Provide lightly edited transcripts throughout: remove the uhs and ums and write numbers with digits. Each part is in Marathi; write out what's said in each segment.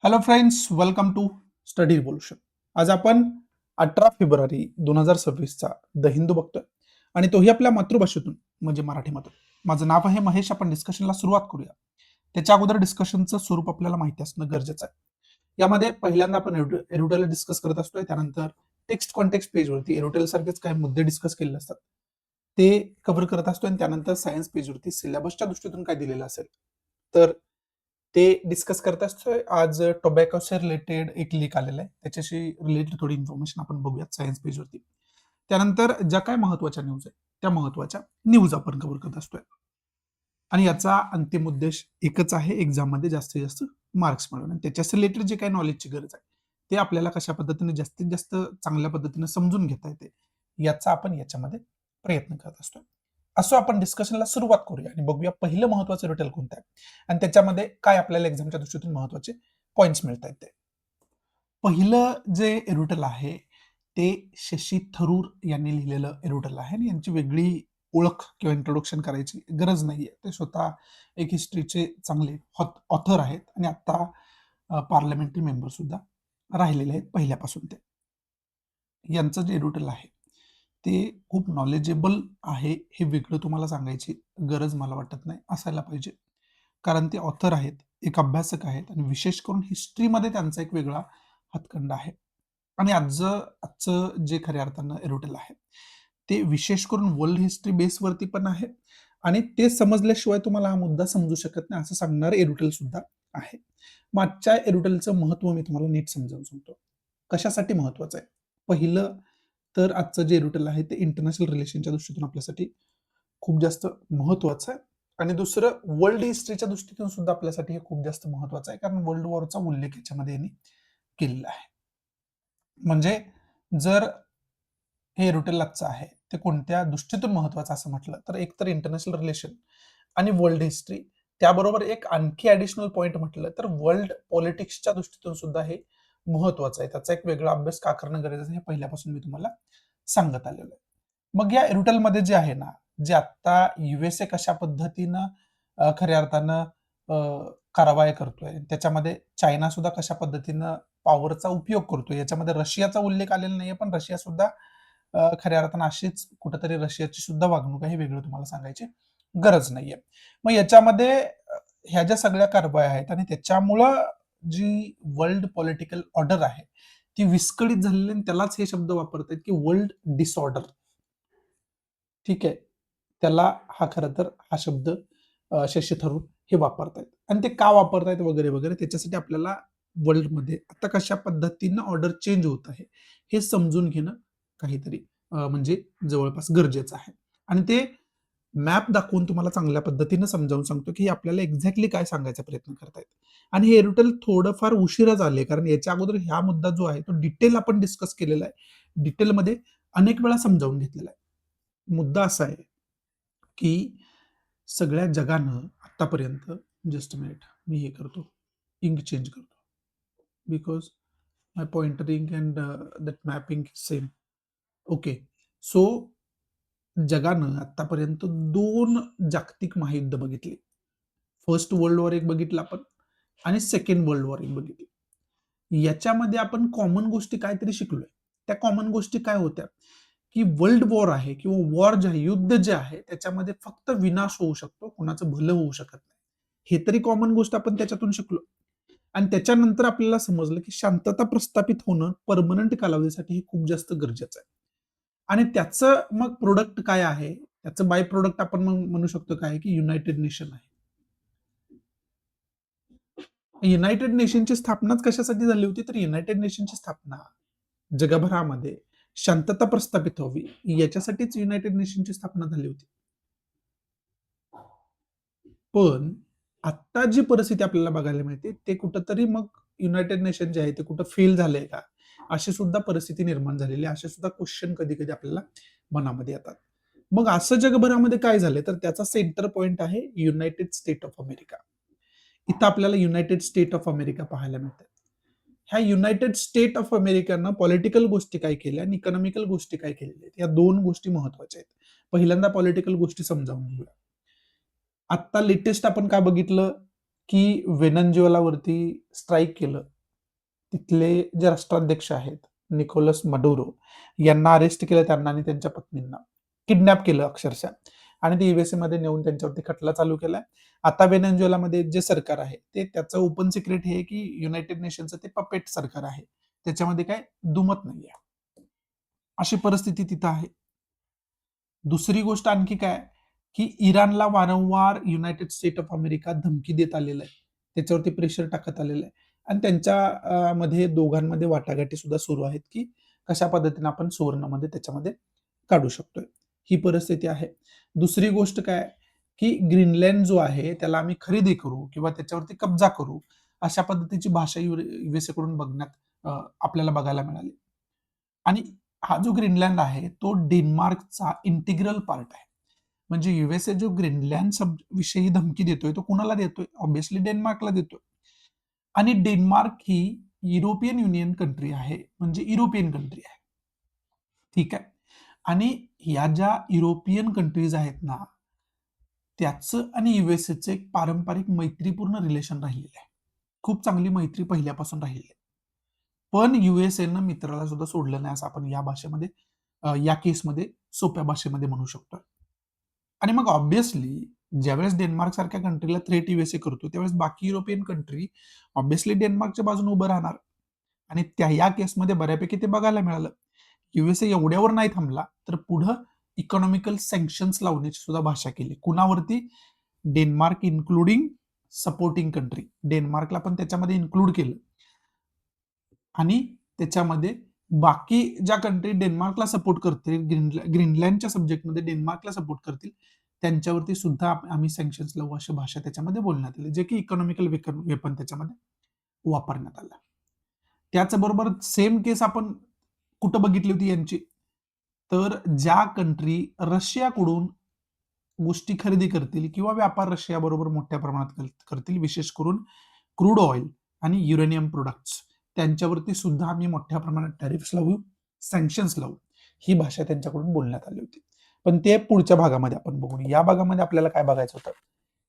Hello friends, welcome to study revolution. आज आपण 18 फेब्रुवारी 2026चा द हिंदू बघतोय आणि तोही आपल्या मातृभाषेतून म्हणजे मराठीमधून. माझं नाव आहे महेश. आपण डिस्कशनला सुरुवात करूया. त्याच्या अगोदर डिस्कशनचं स्वरूप आपल्याला माहिती असणं गरजेचं आहे. यामध्ये पहिल्यांदा आपण एरोटेल डिस्कस करत असतोय, त्यानंतर टेक्स्ट कॉन्टेक्स्ट पेजवरती एरोटेल सारखेच काही मुद्दे डिस्कस केलेले असतात ते कव्हर करत असतोय आणि त्यानंतर सायन्स पेजवरती सिलेबसच्या दृष्टीतून काय दिलेलं असेल तर ते डिस्कस करत असतोय. आज टोबॅकोच्या रिलेटेड एक लीक आलेला आहे, त्याच्याशी रिलेटेड थोडी इन्फॉर्मेशन आपण बघूयात सायन्स पेजवरती. त्यानंतर ज्या काय महत्वाच्या न्यूज आहे त्या महत्वाच्या न्यूज आपण कव्हर करत असतोय आणि याचा अंतिम उद्देश एकच आहे, एक्झाम मध्ये जास्तीत जास्त मार्क्स मिळवणं. त्याच्याशी रिलेटेड जे काही नॉलेजची गरज आहे ते आपल्याला कशा पद्धतीने जास्तीत जास्त चांगल्या पद्धतीने समजून घेता येते याचा आपण याच्यामध्ये प्रयत्न करत असतोय. असो, आपण डिस्कशनला सुरुवात करूया आणि बघूया पहिलं महत्वाचं रिटेल कोणतं आहे आणि त्याच्यामध्ये काय आपल्याला एक्झामच्या दृष्टीतून महत्वाचे पॉइंट्स मिळत आहेत ते. पहिलं जे एरोटल आहे ते शशी थरूर यांनी लिहिलेलं एरोटल आहे आणि यांची वेगळी ओळख किंवा इंट्रोडक्शन करायची गरज नाहीये. ते स्वतः एक हिस्ट्रीचे चांगले ऑथर आहेत आणि आता पार्लमेंटरी मेंबर सुद्धा राहिलेले आहेत पहिल्यापासून. ते यांचं जे एरोटल आहे ते खूप नॉलेजेबल आहे, हे वेगळं तुम्हाला सांगायची गरज मला वाटत नाही असायला पाहिजे, कारण ते ऑथर आहेत, एक अभ्यासक आहेत आणि विशेष करून हिस्ट्रीमध्ये त्यांचा एक वेगळा हातखंडा आहे. आणि आजचं जे खऱ्या अर्थानं एरोटेल आहे ते विशेष करून वर्ल्ड हिस्ट्री बेसवरती पण आहे आणि ते समजल्याशिवाय तुम्हाला हा मुद्दा समजू शकत नाही असं सांगणार एरोटेल सुद्धा आहे. मागच्या एरोटेलचं महत्व मी तुम्हाला नीट समजावून सांगतो कशासाठी महत्वाचं आहे. पहिलं तर आजचं जे एरोटेल आहे ते इंटरनॅशनल रिलेशनच्या दृष्टीतून आपल्यासाठी खूप जास्त महत्वाचं आहे आणि दुसरं वर्ल्ड हिस्ट्रीच्या दृष्टीतून सुद्धा आपल्यासाठी हे खूप जास्त महत्वाचं आहे, कारण वर्ल्ड वॉरचा उल्लेख याच्यामध्ये यांनी केलेला आहे. म्हणजे जर हे एरोटेल आजचं आहे ते कोणत्या दृष्टीतून महत्वाचं असं म्हटलं तर एक तर इंटरनॅशनल रिलेशन आणि वर्ल्ड हिस्ट्री, त्याबरोबर एक आणखी ऍडिशनल पॉइंट म्हटलं तर वर्ल्ड पॉलिटिक्सच्या दृष्टीतून सुद्धा हे महत्वाचं आहे. त्याचा एक वेगळा अभ्यास का करणं गरजेचं आहे हे पहिल्यापासून मी तुम्हाला सांगत आलेलो आहे. मग या एरोटेलमध्ये जे आहे ना, जे आता युएसए कशा पद्धतीनं खऱ्या अर्थानं कारवाया करतोय, त्याच्यामध्ये चायना सुद्धा कशा पद्धतीनं पॉवरचा उपयोग करतोय, याच्यामध्ये रशियाचा उल्लेख आलेला नाहीये, पण रशिया सुद्धा खऱ्या अर्थानं अशीच कुठेतरी रशियाची सुद्धा वागणूक आहे, हे वेगळं तुम्हाला सांगायची गरज नाहीये. मग याच्यामध्ये ह्या ज्या सगळ्या कारवाया आहेत आणि त्याच्यामुळं जी वर्ल्ड पॉलिटिकल ऑर्डर आहे ती विस्कळीत झालेली आणि त्यालाच हे शब्द वापरतात की वर्ल्ड डिसऑर्डर. ठीक आहे, त्याला हा खरं तर हा शब्द शशी थरूर हे वापरतायत आणि ते का वापरतायत वगैरे वगैरे त्याच्यासाठी आपल्याला वर्ल्डमध्ये आता कशा पद्धतीनं ऑर्डर चेंज होत आहे हे समजून घेणं काहीतरी म्हणजे जवळपास गरजेचं आहे. आणि ते मॅप दाखवून तुम्हाला चांगल्या पद्धतीनं समजावून सांगतो की आपल्याला एक्झॅक्टली काय सांगायचा प्रयत्न करतायत. आणि हे एरोटेल थोडंफार उशिरा झाले, कारण याच्या अगोदर हा मुद्दा जो आहे तो डिटेल आपण डिस्कस केलेला आहे, डिटेलमध्ये अनेक वेळा समजावून घेतलेला आहे. मुद्दा असा आहे की सगळ्या जगानं आतापर्यंत, जस्ट मिनिट मी हे करतो, इंक चेंज करतो because my pointer ink and that mapping same. Okay, so जगानं आतापर्यंत 2 जागतिक महायुद्ध बघितली. फर्स्ट वर्ल्ड वॉर एक बघितला आपण आणि सेकंड वर्ल्ड वॉर एक बघितली. याच्यामध्ये आपण कॉमन गोष्टी काहीतरी शिकलोय. त्या कॉमन गोष्टी काय होत्या की वर्ल्ड वॉर आहे किंवा वॉर जे आहे, युद्ध जे आहे त्याच्यामध्ये फक्त विनाश होऊ शकतो, कोणाचं भलं होऊ शकत नाही. हे तरी कॉमन गोष्ट आपण त्याच्यातून शिकलो आणि त्याच्यानंतर आपल्याला समजलं की शांतता प्रस्थापित होणं परमनंट कालावधीसाठी हे खूप जास्त गरजेचं आहे. आणि त्याचं मग प्रोडक्ट काय आहे, त्याचं बाय प्रोडक्ट आपण मग म्हणू शकतो काय की युनायटेड नेशन आहे. युनायटेड नेशनची स्थापनाच कशासाठी झाली होती, तर युनायटेड नेशनची स्थापना जगभरामध्ये शांतता प्रस्थापित व्हावी याच्यासाठीच युनायटेड नेशनची स्थापना झाली होती. पण आता जी परिस्थिती आपल्याला बघायला मिळते ते कुठंतरी मग युनायटेड नेशन जे आहे ते कुठं फेल झालंय का, अशी सुद्धा परिस्थिती निर्माण झालेली आहे. असे सुद्धा क्वेश्चन कधी कधी आपल्याला मनामध्ये येतात. मग असं जगभरामध्ये काय झालंय, तर त्याचा सेंटर पॉइंट आहे युनायटेड स्टेट ऑफ अमेरिका. इथं आपल्याला युनायटेड स्टेट ऑफ अमेरिका पाहायला मिळतात. ह्या युनायटेड स्टेट ऑफ अमेरिकानं पॉलिटिकल गोष्टी काय केल्या आणि इकॉनॉमिकल गोष्टी काय केलेल्या आहेत, या दोन गोष्टी महत्वाच्या आहेत. पहिल्यांदा पॉलिटिकल गोष्टी समजावून घेऊया. आत्ता लेटेस्ट आपण काय बघितलं, की व्हेनेझुएलावरती स्ट्राईक केलं. तिथले जे राष्ट्राध्यक्ष आहेत, निकोलस मडुरो यांना अरेस्ट केलं त्यांना आणि त्यांच्या पत्नींना. किडनॅप केलं अक्षरशः आणि ते यूएसए नेऊन त्यांच्यावरती खटला चालू केलाय. आता व्हेनेझुएलामध्ये जे सरकार आहे, ते त्याचं ओपन सिक्रेट हे आहे की युनायटेड नेशनचं ते पपेट सरकार आहे. त्याच्यामध्ये काय दुमत नाहीये. अशी परिस्थिती तिथं आहे. दुसरी गोष्ट आणखी काय, की इराणला वारंवार युनायटेड स्टेट ऑफ अमेरिका धमकी देत आलेलं आहे. त्याच्यावरती प्रेशर टाकत आलेलं आहे आणि त्यांच्या मध्ये दोघांमध्ये वाटाघाटी सुद्धा सुरू आहेत, की कशा पद्धतीने आपण सुवर्णमध्ये त्याच्यामध्ये काढू शकतोय. ही परिस्थिती आहे. दुसरी गोष्ट काय, की ग्रीनलँड जो आहे त्याला आम्ही खरेदी करू किंवा त्याच्यावरती कब्जा करू, अशा पद्धतीची भाषा यूएसए कडून आपल्याला बघायला मिळाली. आणि हा जो ग्रीनलँड आहे तो डेन्मार्कचा इंटिग्रल पार्ट आहे. म्हणजे यूएसए जो ग्रीनलँड विषयी धमकी देतोय तो कुणाला देतोय? ऑब्व्हियसली डेन्मार्कला देतोय. आणि डेन्मार्क ही युरोपियन युनियन कंट्री आहे, म्हणजे युरोपियन कंट्री आहे. ठीक आहे. आणि या ज्या युरोपियन कंट्रीज आहेत ना, त्याचं आणि यूएसएचं एक पारंपरिक मैत्रीपूर्ण रिलेशन राहिलेलं आहे. खूप चांगली मैत्री पहिल्यापासून राहिली आहे. पण यूएसएनं मित्राला सुद्धा सोडलं नाही असं आपण या केसमध्ये सोप्या भाषेमध्ये म्हणू शकतो. आणि मग ऑब्व्हियसली ज्यावेळेस डेन्मार्क सारख्या कंट्रीला थ्रेट यूएसए करतो, त्यावेळेस बाकी युरोपियन कंट्री ऑब्व्हियसली डेन्मार्कच्या बाजूने उभं राहणार. आणि या केसमध्ये बऱ्यापैकी ते बघायला मिळालं. यूएसए एवढ्यावर नाही थांबला, तर पुढं इकॉनॉमिकल सँक्शन्स लावण्याची सुद्धा भाषा केली. कुणावरती? Denmark including supporting country. डेन्मार्कला पण त्याच्यामध्ये इन्क्लूड केलं. आणि त्याच्यामध्ये बाकी ज्या कंट्री डेन्मार्कला सपोर्ट करतील, ग्रीनलँडच्या सब्जेक्टमध्ये डेन्मार्कला सपोर्ट करतील, त्यांच्यावरती सुद्धा आम्ही सँक्शन्स लावू अशी भाषा त्याच्यामध्ये बोलण्यात आली, जे की इकॉनॉमिकल वेपन त्याच्यामध्ये वापरण्यात आलं. त्याचबरोबर सेम केस आपण कुठं बघितली होती यांची? तर ज्या कंट्री रशियाकडून गोष्टी खरेदी करतील किंवा व्यापार रशियाबरोबर मोठ्या प्रमाणात करतील, विशेष करून क्रूड ऑइल आणि युरेनियम प्रोडक्ट्स, त्यांच्यावरती सुद्धा आम्ही मोठ्या प्रमाणात टॅरिफ्स लावू, सँक्शन्स लावू, ही भाषा त्यांच्याकडून बोलण्यात आली होती. पण ते पुढच्या भागामध्ये आपण बघू. या भागामध्ये आपल्याला काय बघायचं होतं,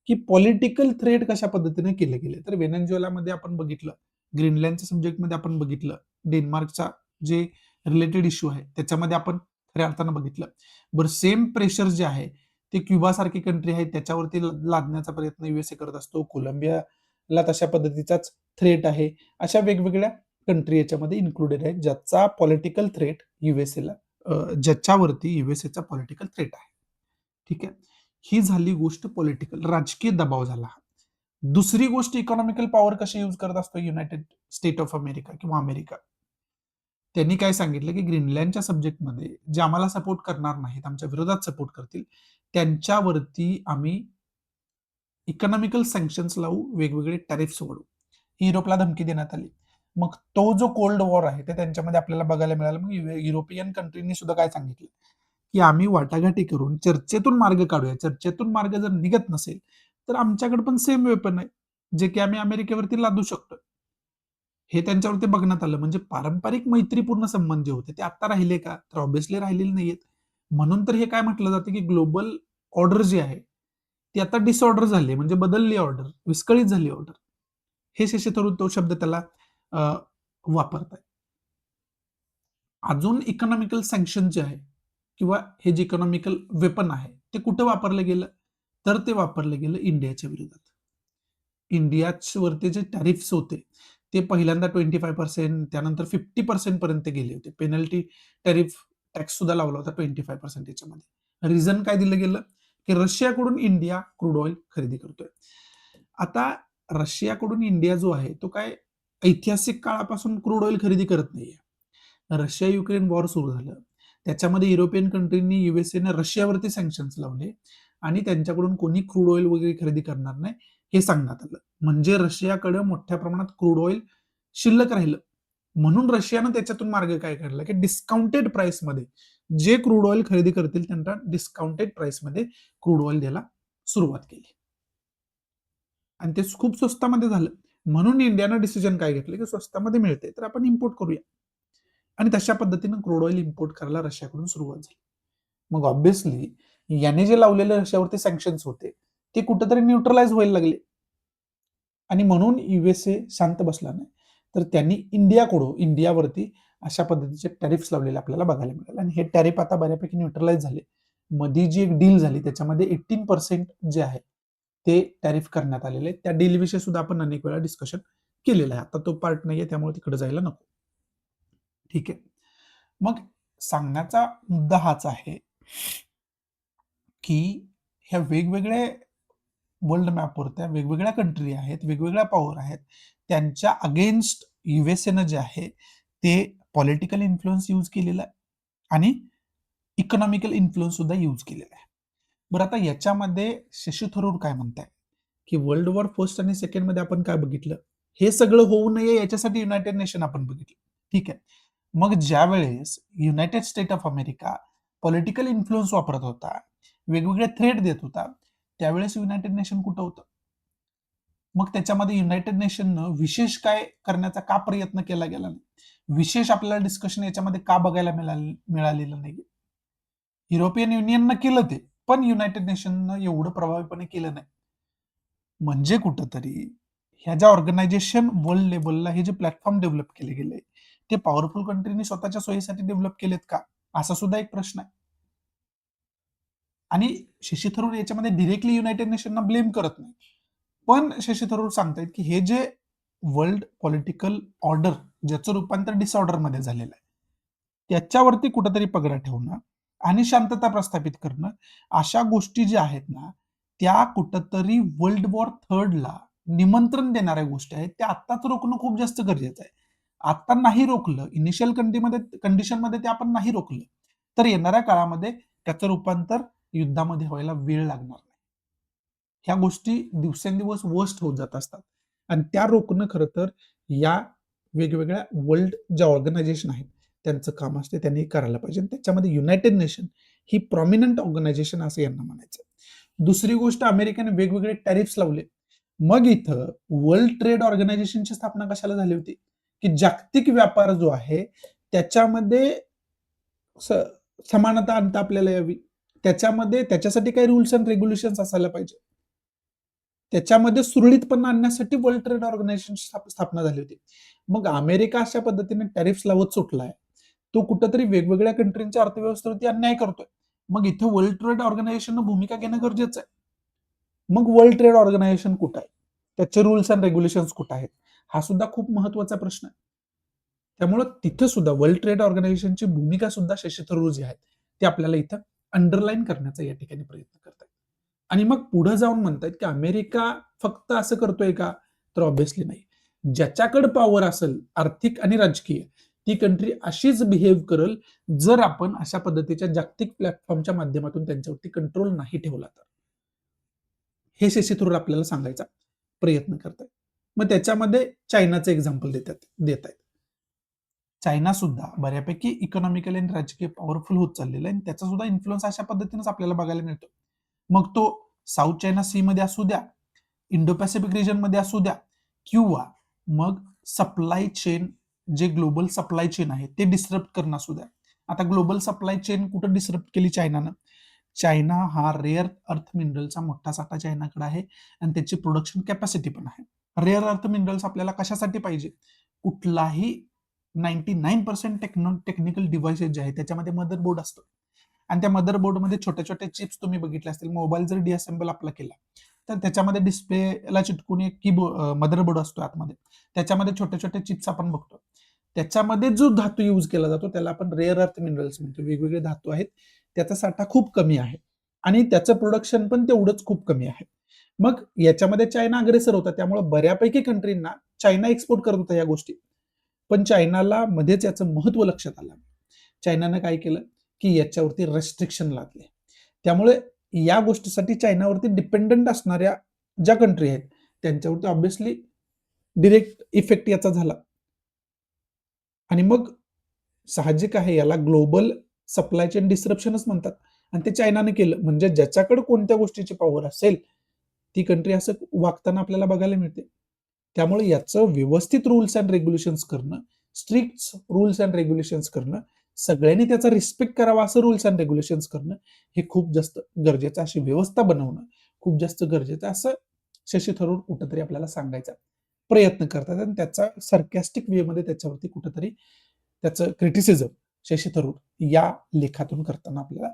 की पॉलिटिकल थ्रेट कशा पद्धतीने केले गेले. तर व्हेनेझुएलामध्ये आपण बघितलं, ग्रीनलँडच्या सब्जेक्टमध्ये आपण बघितलं, डेन्मार्कचा जे रिलेटेड इश्यू आहे त्याच्यामध्ये आपण खऱ्या अर्थानं बघितलं. बरं, सेम प्रेशर जे आहे ते क्युबा सारखी कंट्री आहे त्याच्यावरती लादण्याचा प्रयत्न यूएसए करत असतो. कोलंबियाला तशा पद्धतीचाच थ्रेट आहे. अशा वेगवेगळ्या कंट्री याच्यामध्ये इन्क्लुडेड आहेत, ज्याचा पॉलिटिकल थ्रेट यूएसएला ज्याच्यावरती यूएसएचा पॉलिटिकल थ्रेट आहे. ठीक आहे. ही झाली गोष्ट पॉलिटिकल, राजकीय दबाव झाला. दुसरी गोष्ट इकॉनॉमिकल पॉवर कशी यूज करत असतो युनायटेड स्टेट ऑफ अमेरिका किंवा अमेरिका. त्यांनी काय सांगितलं, की ग्रीनलँडच्या सब्जेक्टमध्ये जे आम्हाला सपोर्ट करणार नाहीत, आमच्या विरोधात सपोर्ट करतील, त्यांच्यावरती आम्ही इकॉनॉमिकल सँक्शन्स लावू, वेगवेगळे टॅरिफ्स वाढवू. युरोपला धमकी देण्यात आली. मग तो जो कोल्ड वॉर आहे ते त्यांच्यामध्ये आपल्याला बघायला मिळालं. मग युरोपियन कंट्रीनी सुद्धा काय सांगितलं, की आम्ही वाटाघाटी करून चर्चेतून मार्ग काढूया. चर्चेतून मार्ग जर निघत नसेल, तर आमच्याकडे पण सेम वेपन आहे, जे की आम्ही अमेरिकेवरती लादू शकतो. हे त्यांच्यावरती बघण्यात आलं. म्हणजे पारंपरिक मैत्रीपूर्ण संबंध जे होते ते आता राहिले का? तर ऑब्व्हियसली राहिलेले नाहीयेत. म्हणून तर हे काय म्हटलं जातं, की ग्लोबल ऑर्डर जी आहे ती आता डिसऑर्डर झाली, म्हणजे बदलली ऑर्डर, विस्कळीत झाली ऑर्डर. हे शशी थरूर तो शब्द त्याला वापरताय. अजून इकॉनॉमिकल सँक्शन जे आहे किंवा हे जे इकॉनॉमिकल वेपन आहे ते कुठं वापरलं गेलं? तर ते वापरलं गेलं इंडियाच्या विरोधात. इंडियावरती जे टॅरिफ्स होते ते पहिल्यांदा 25% त्यानंतर 50% पर्यंत गेले होते. पेनल्टी टॅरिफ टॅक्स सुद्धा लावला होता 25% याच्यामध्ये. रिझन काय दिलं गेलं, की रशियाकडून इंडिया क्रूड ऑइल खरेदी करतोय. आता रशियाकडून इंडिया जो आहे तो काय ऐतिहासिक काळापासून क्रूड ऑइल खरेदी करत नाहीये. रशिया युक्रेन वॉर सुरू झालं. त्याच्यामध्ये युरोपियन कंट्रींनी यूएसएने रशियावरती सँक्शन्स लावले आणि त्यांच्याकडून कोणी क्रूड ऑइल वगैरे खरेदी करणार नाही हे सांगण्यात आलं. म्हणजे रशियाकडे मोठ्या प्रमाणात क्रूड ऑइल शिल्लक राहिलं. म्हणून रशियानं त्याच्यातून मार्ग काय काढला, की डिस्काउंटेड प्राइसमध्ये जे क्रूड ऑइल खरेदी करतील त्यांना डिस्काउंटेड प्राइसमध्ये क्रूड ऑइल द्यायला सुरुवात केली. आणि ते खूप स्वस्तामध्ये झालं. म्हणून इंडियानं डिसिजन काय घेतलं, की स्वस्तामध्ये मिळते तर आपण इम्पोर्ट करूया. आणि तशा पद्धतीनं क्रूड ऑइल इम्पोर्ट करायला रशियाकडून सुरुवात झाली. मग ऑब्व्हियसली याने जे लावलेले रशियावरती सँक्शन्स होते ते कुठेतरी न्यूट्रलाइज व्हायला लागले. आणि म्हणून युएसए शांत बसला नाही, तर त्यांनी इंडियावरती अशा पद्धतीचे टॅरिफ्स लावलेले आपल्याला बघायला मिळाले आणि हे टॅरिफ आता बऱ्यापैकी न्यूट्रलाइज झाले. मध्ये जी एक डील झाली त्याच्यामध्ये 18% जे आहे ते टॅरिफ करण्यात आलेले. त्या डील विषयी सुद्धा आपण अनेक वेळा डिस्कशन केलेलं आहे. आता तो पार्ट नाहीये, त्यामुळे तिकडे जायला नको. ठीक आहे. मग सांगण्याचा मुद्दा हाच आहे की ह्या वेगवेगळे वर्ल्ड मॅपवरत्या वेगवेगळ्या कंट्री आहेत, वेगवेगळ्या पॉवर आहेत, त्यांच्या अगेन्स्ट युएसएनं जे आहे ते पॉलिटिकल इन्फ्लुअन्स यूज केलेला आहे आणि इकॉनॉमिकल इन्फ्लुअन्स सुद्धा यूज केलेला आहे. बरं, आता याच्यामध्ये शशी थरूर काय म्हणताय की वर्ल्ड वॉर फर्स्ट आणि सेकंड मध्ये आपण काय बघितलं, हे सगळं होऊ नये याच्यासाठी युनायटेड नेशन आपण बघितलं. ठीक आहे. मग ज्या वेळेस United state of America political influence वापरत होता, वेगवेगळे थ्रेट देत होता, त्यावेळेस युनायटेड नेशन कुठं होतं? मग त्याच्यामध्ये युनायटेड नेशननं विशेष काय करण्याचा का प्रयत्न केला गेला नाही? विशेष आपल्याला डिस्कशन याच्यामध्ये का बघायला मिळालेलं नाही? युरोपियन युनियननं केलं ते, पण युनायटेड नेशननं एवढं प्रभावीपणे केलं नाही. म्हणजे कुठंतरी ह्या ज्या ऑर्गनायझेशन वर्ल्ड लेवलला हे जे प्लॅटफॉर्म डेव्हलप केले गेले, ते पॉवरफुल कंट्रीनी स्वतःच्या सोयीसाठी डेव्हलप केलेत का? असा सुद्धा एक प्रश्न आहे. आणि शशी थरूर याच्यामध्ये डिरेक्टली युनायटेड नेशनना ब्लेम करत नाही, पण शशी थरूर सांगतायत की हे जे वर्ल्ड पॉलिटिकल ऑर्डर ज्याचं रूपांतर डिसऑर्डरमध्ये झालेलं आहे, त्याच्यावरती कुठंतरी पगडा ठेवणं आणि शांतता प्रस्थापित करणं, अशा गोष्टी ज्या आहेत ना, त्या कुठंतरी वर्ल्ड वॉर थर्डला निमंत्रण देणाऱ्या गोष्टी आहेत, त्या आत्ताच रोखणं खूप जास्त गरजेचं आहे. आता नाही रोखलं, इनिशियल कंडिशनमध्ये ते आपण नाही रोखलं, तर येणाऱ्या काळामध्ये त्याचं रूपांतर युद्धामध्ये व्हायला वेळ लागणार नाही. ह्या गोष्टी दिवसेंदिवस वर्स्ट होत जात असतात आणि त्या रोखणं खरं तर या वेगवेगळ्या वर्ल्ड ज्या ऑर्गनायझेशन आहेत त्यांचं काम असते, त्यांनी करायला पाहिजे. त्याच्यामध्ये युनायटेड नेशन ही प्रॉमिनंट ऑर्गनायझेशन असं यांना म्हणायचं. दुसरी गोष्ट, अमेरिकेने वेगवेगळे टॅरिफ्स लावले. मग इथं वर्ल्ड ट्रेड ऑर्गनायझेशनची स्थापना कशाला झाली होती? की जागतिक व्यापार जो आहे त्याच्यामध्ये समानता आणता आपल्याला यावी, त्याच्यामध्ये त्याच्यासाठी काही रूल्स अँड रेग्युलेशन्स असायला पाहिजे. त्याच्यामध्ये सुरळीतपणा आणण्यासाठी वर्ल्ड ट्रेड ऑर्गनायझेशन स्थापना झाली होती. मग अमेरिका अशा पद्धतीने टॅरिफ्स लावत सुटलाय, तो कुठंतरी वेगवेगळ्या कंट्रींच्या अर्थव्यवस्थेवरती अन्याय करतोय. मग इथं वर्ल्ड ट्रेड ऑर्गनायझेशननं भूमिका घेणं गरजेचं आहे. मग वर्ल्ड ट्रेड ऑर्गनायझेशन कुठं आहे, त्याचे रूल्स अँड रेग्युलेशन्स कुठं आहेत, हा सुद्धा खूप महत्वाचा प्रश्न आहे. त्यामुळे तिथं सुद्धा वर्ल्ड ट्रेड ऑर्गनायझेशनची भूमिका सुद्धा शशी थरूर जी आहे ते आपल्याला इथं अंडरलाईन करण्याचा या ठिकाणी प्रयत्न करतात. आणि मग पुढे जाऊन म्हणतात की अमेरिका फक्त असं करतोय का, तर ऑब्व्हियसली नाही. ज्याच्याकडे पॉवर असेल आर्थिक आणि राजकीय, ती कंट्री अशीच बिहेव करेल जर आपण अशा पद्धतीच्या जागतिक प्लॅटफॉर्मच्या माध्यमातून त्यांच्यावरती कंट्रोल नाही ठेवला तर. हे शशी थरूर आपल्याला सांगायचा प्रयत्न करतात. मग त्याच्यामध्ये चायनाचं एक्झाम्पल देत आहेत. चायना सुद्धा बऱ्यापैकी इकॉनॉमिकली आणि राजकीय पॉवरफुल होत चाललेला आहे आणि त्याचा सुद्धा इन्फ्लुअन्स अशा पद्धतीनेच आपल्याला बघायला मिळतो. मग तो साऊथ चायना सी मध्ये असू द्या, इंडो पॅसिफिक रिजन मध्ये असू द्या, किंवा मग सप्लाय चेन, जे ग्लोबल सप्लाय चेन आहे ते डिस्टर्ब करणं असू द्या. आता ग्लोबल सप्लाय चेन कुठं डिस्टर्ब केली चायनानं? चायना हा रेअर अर्थ मिनरलचा मोठा साठा चायनाकडे आहे आणि त्याची प्रोडक्शन कॅपॅसिटी पण आहे. रेअर अर्थ मिनरल्स आपल्याला कशासाठी पाहिजे? कुठलाही 99% टेक्निकल डिव्हाइसेस जे आहेत त्याच्यामध्ये मदरबोर्ड असतो आणि त्या मदरबोर्डमध्ये छोट्या छोट्या चिप्स तुम्ही बघितले असतील. मोबाईल जर डिअसेंबल आपला केला तर त्याच्यामध्ये डिस्प्लेला चिटकून एक मदरबोर्ड असतो आतमध्ये, त्याच्यामध्ये छोट्या छोट्या चिप्स आपण बघतो. त्याच्यामध्ये जो धातू यूज केला जातो त्याला आपण रेअर अर्थ मिनरल्स म्हणतो. वेगवेगळे धातू आहेत, त्याचा साठा खूप कमी आहे आणि त्याचं प्रोडक्शन पण तेवढंच खूप कमी आहे. मग याच्यामध्ये चायना अग्रेसर होता, त्यामुळे बऱ्यापैकी कंट्रींना चायना एक्सपोर्ट करत होता या गोष्टी. पण चायनाला मध्येच याचं महत्व लक्षात आलं. चायनानं काय केलं की याच्यावरती रेस्ट्रिक्शन लादले. त्यामुळे या गोष्टीसाठी चायनावरती डिपेंडंट असणाऱ्या ज्या कंट्री आहेत त्यांच्यावरती ऑब्व्हियसली डिरेक्ट इफेक्ट याचा झाला. आणि मग साहजिक आहे, याला ग्लोबल सप्लाय चेन डिस्रप्शनच म्हणतात आणि ते चायनाने केलं. म्हणजे ज्याच्याकडे कोणत्या गोष्टीची पॉवर असेल ती कंट्री असं वागताना आपल्याला बघायला मिळते. त्यामुळे याचं व्यवस्थित रूल्स अँड रेग्युलेशन्स करणं, स्ट्रिक्ट रूल्स अँड रेग्युलेशन्स करणं, सगळ्यांनी त्याचा रिस्पेक्ट करावा असं रूल्स अँड रेग्युलेशन्स करणं हे खूप जास्त गरजेचं, अशी व्यवस्था बनवणं खूप जास्त गरजेचं असं शशी थरूर कुठंतरी आपल्याला सांगायचा प्रयत्न करतात आणि त्याचा सर्कॅस्टिक वेमध्ये त्याच्यावरती कुठंतरी त्याचं क्रिटिसिझम शशी थरूर या लेखातून करताना आपल्याला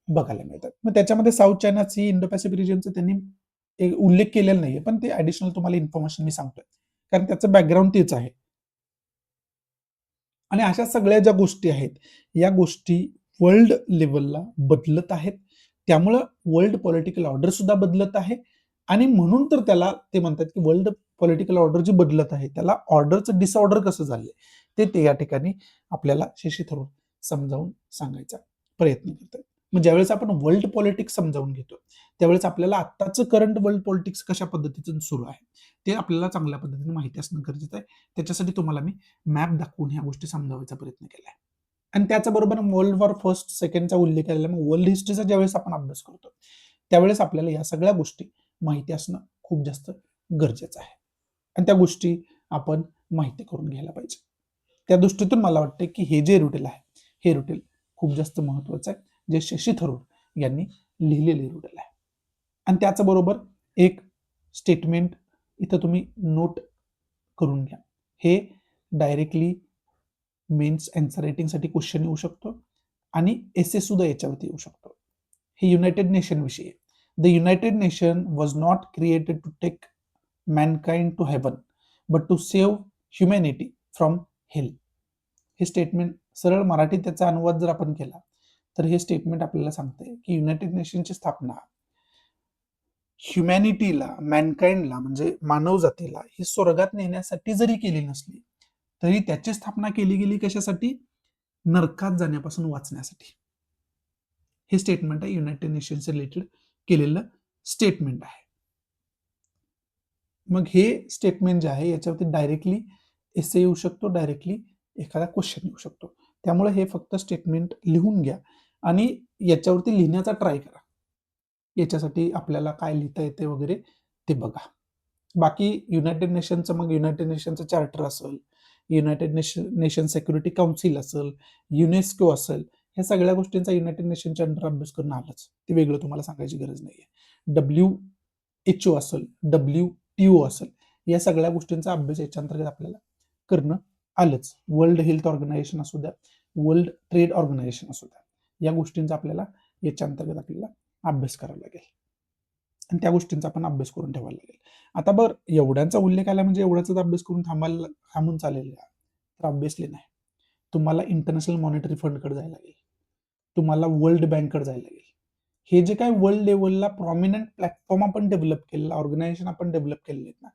बघायला मिळतात. मग त्याच्यामध्ये South China Sea, Indo Pacific रिजनचं त्यांनी उल्लेख केलेला नाहीये, पण ते ऍडिशनल तुम्हाला इन्फॉर्मेशन मी सांगतोय कारण त्याचं बॅकग्राऊंड तेच आहे. आणि अशा सगळ्या ज्या गोष्टी आहेत, या गोष्टी वर्ल्ड लेवलला बदलत आहेत. त्यामुळं वर्ल्ड पॉलिटिकल ऑर्डर सुद्धा बदलत आहे आणि म्हणून तर त्याला ते म्हणतात की वर्ल्ड पॉलिटिकल ऑर्डर जी बदलत आहे त्याला ऑर्डरचं डिसऑर्डर कसं झालंय ते या ठिकाणी आपल्याला शशी थरूर समजावून सांगायचा प्रयत्न करतात. मग ज्यावेळेस आपण वर्ल्ड पॉलिटिक्स समजावून घेतो त्यावेळेस आपल्याला आत्ताचं करंट वर्ल्ड पॉलिटिक्स कशा पद्धतीचं सुरू आहे ते आपल्याला चांगल्या पद्धतीने माहिती असणं गरजेचं आहे. त्याच्यासाठी तुम्हाला मी मॅप दाखवून ह्या गोष्टी समजावायचा प्रयत्न केला आहे. आणि त्याचबरोबर वर्ल्ड वॉर फर्स्ट सेकंडचा उल्लेख केलेला मग वर्ल्ड हिस्ट्रीचा ज्यावेळेस आपण अभ्यास करतो त्यावेळेस आपल्याला या सगळ्या गोष्टी माहिती असणं खूप जास्त गरजेचं आहे आणि त्या गोष्टी आपण माहिती करून घ्यायला पाहिजे. त्या दृष्टीतून मला वाटतं की हे जे रुटील आहे हे रुटील खूप जास्त महत्वाचं आहे जे शशी थरूर यांनी लिहिलेले रुटील आहे. आणि त्याचबरोबर एक स्टेटमेंट इथं तुम्ही नोट करून घ्या. हे डायरेक्टली मेन्स आन्सर रायटिंगसाठी क्वेश्चन येऊ शकतो आणि एसे सुद्धा याच्यावरती येऊ शकतो. हे युनायटेड नेशन विषयी. The united nation was not created to take mankind to heaven but to save humanity from hell. हे स्टेटमेंट सरळ मराठीत त्याचा अनुवाद जर आपण केला तर हे स्टेटमेंट आपल्याला सांगते की युनायटेड नेशनची स्थापना ह्युमॅनिटीला, मॅनकाइंडला म्हणजे मानव जातीला ही स्वर्गात नेण्यासाठी जरी केली नसली तरी त्याची स्थापना केली गेली कशासाठी? नरकात जाण्यापासून वाचण्यासाठी. हे स्टेटमेंट आहे युनायटेड नेशन्स रिलेटेड केलेलं स्टेटमेंट आहे. मग हे स्टेटमेंट जे आहे याच्यावरती डायरेक्टली एसे येऊ शकतो, डायरेक्टली एखादा क्वेश्चन येऊ शकतो. त्यामुळे हे फक्त स्टेटमेंट लिहून घ्या आणि याच्यावरती लिहिण्याचा ट्राय करा. याच्यासाठी आपल्याला काय लिहिता येते वगैरे ते बघा. बाकी युनायटेड नेशनचं मग युनायटेड नेशनचं चार्टर असेल, युनायटेड नेशन सिक्युरिटी काउन्सिल असेल, युनेस्को असेल, ह्या सगळ्या गोष्टींचा युनायटेड नेशनच्या अंडर अभ्यास करणं आलंच. ते वेगळं तुम्हाला सांगायची गरज नाहीये. WHO असेल, WTO असेल, या सगळ्या गोष्टींचा अभ्यास याच्या अंतर्गत आपल्याला करणं आलंच. वर्ल्ड हेल्थ ऑर्गनायझेशन असू द्या, वर्ल्ड ट्रेड ऑर्गनायझेशन असू द्या, या गोष्टींचा आपल्याला याच्या अंतर्गत आपल्याला अभ्यास करावा लागेल आणि त्या गोष्टींचा आपण अभ्यास करून ठेवायला लागेल. आता बरं एवढ्यांचा उल्लेख आला म्हणजे एवढ्याचाच अभ्यास करून थांबून चालेल का? तर ऑब्व्हियसली नाही. तुम्हाला इंटरनॅशनल मॉनिटरी फंडकडे जायला लागेल, तुम्हाला वर्ल्ड बँककडे जायला लागेल. हे जे काही वर्ल्ड लेवलला प्रॉमिनंट प्लॅटफॉर्म आपण डेव्हलप केलेला, ऑर्गनायझेशन आपण डेव्हलप केलेले आहेत ना,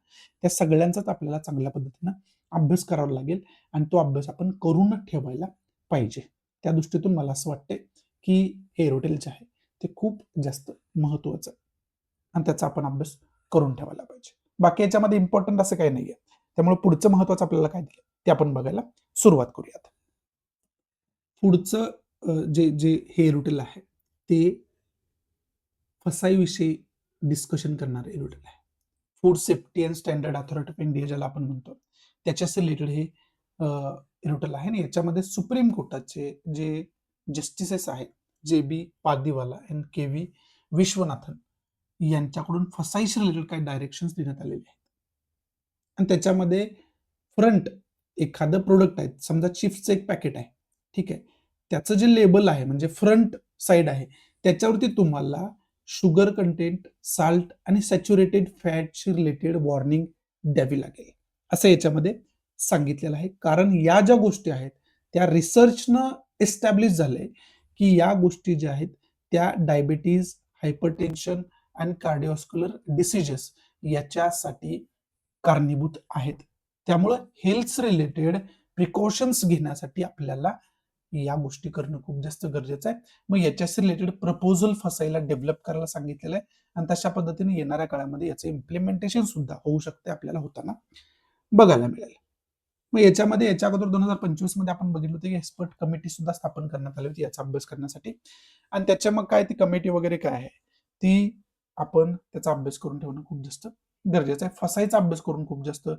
त्या सगळ्यांचाच आपल्याला चांगल्या पद्धतीनं अभ्यास करावा लागेल आणि तो अभ्यास आपण करून ठेवायला पाहिजे. त्या दृष्टीतून मला असं वाटतंय की हे रुटील जे आहे ते खूप जास्त महत्वाचं आणि त्याचा आपण अभ्यास करून ठेवायला पाहिजे. बाकी याच्यामध्ये इम्पॉर्टंट असं काही नाहीये. त्यामुळे पुढचं महत्वाचं आपल्याला काय दिलं ते आपण बघायला सुरुवात करूयात. पुढचं जे जे हे रुटील आहे ते फसाईविषयी डिस्कशन करणारे रुटील आहे. Food safety and standard authority of India ज्याला आपण म्हणतो त्याच्याशी रिलेटेड हे रुटील आहे आणि याच्यामध्ये सुप्रीम कोर्टाचे जे जस्टिसेस आहेत JB पारदीवाला आणि KV विश्वनाथन यांच्याकडून फसाईशी रिलेटेड काही डायरेक्शन्स देण्यात आलेले आहेत आणि त्याच्यामध्ये फ्रंट एखादं प्रोडक्ट आहे, समजा चिप्सचं एक पॅकेट आहे, ठीक आहे, त्याचं जे लेबल आहे म्हणजे फ्रंट साईड आहे त्याच्यावरती तुम्हाला शुगर कंटेंट, साल्ट आणि सॅच्युरेटेड फॅटशी रिलेटेड वॉर्निंग द्यावी लागेल असं याच्यामध्ये सांगितलेलं आहे. कारण या ज्या गोष्टी आहेत त्या रिसर्चनं एस्टॅब्लिश झालंय की या गोष्टी ज्या आहेत त्या डायबिटीज, हायपरटेन्शन आणि कार्डिओव्हास्क्युलर डिसीजेस याच्यासाठी कारणीभूत आहेत. त्यामुळं हेल्थ रिलेटेड प्रिकॉशन्स घेण्यासाठी आपल्याला या गोष्टी करणं खूप जास्त गरजेचं आहे. मग याच्याशी रिलेटेड प्रपोजल फसाईला डेव्हलप करायला सांगितलेलं आहे आणि तशा पद्धतीने येणाऱ्या काळामध्ये याचं इम्प्लिमेंटेशन सुद्धा होऊ शकते आपल्याला होताना बघायला मिळेल. मग याच्यामध्ये याच्या अगोदर 2025 मध्ये आपण बघितलं होतं की एक्सपर्ट कमिटी सुद्धा स्थापन करण्यात आली होती याचा अभ्यास करण्यासाठी आणि त्याच्या मग काय ती कमिटी वगैरे काय आहे ती आपण त्याचा अभ्यास करून ठेवणं खूप जास्त गरजेचं आहे. फसाईचा अभ्यास करून खूप जास्त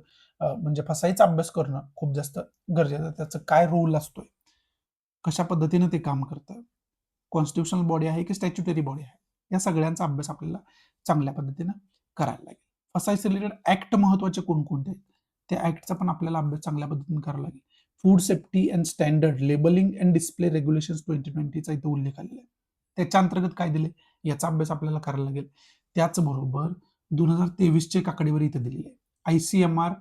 म्हणजे फसाईचा अभ्यास करणं खूप जास्त गरजेचं आहे. त्याचं काय रोल असतोय, कशा पद्धतीने ते काम करतं, कॉन्स्टिट्युशनल बॉडी आहे की स्टॅच्युटरी बॉडी आहे, या सगळ्यांचा अभ्यास आपल्याला चांगल्या पद्धतीनं करायला लागेल. फसायचे रिलेटेड ऍक्ट महत्वाचे कोणकोणते आहेत त्या ऍक्टचा पण आपल्याला अभ्यास चांगल्या पद्धतीने करावा लागेल. Food safety and standard labelling and display regulation 2020चा इथे उल्लेख आलेला आहे. त्याच्या अंतर्गत काय दिले याचा अभ्यास आपल्याला करायला लागेल. त्याचबरोबर 2023 चे आकडेवारी इथे दिलेली आहे. ICMR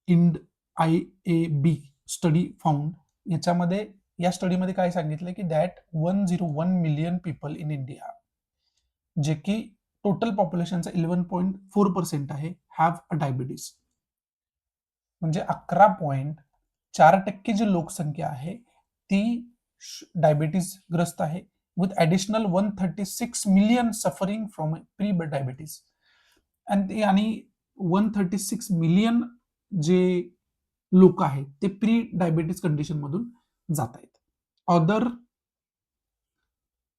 and IAB study found याच्यामध्ये या स्टडीमध्ये काय सांगितलं की that 101 million people in India जे की टोटल पॉप्युलेशनचा 11.4% आहे हॅव अ डायबिटीज. म्हणजे 11.4% जी लोकसंख्या आहे ती डायबिटीज ग्रस्त आहे with additional 136 million suffering from pre diabetes. आणि 136 मिलियन जे लोक आहेत ते प्री डायबिटीज कंडिशन मधून जात आहेत. Other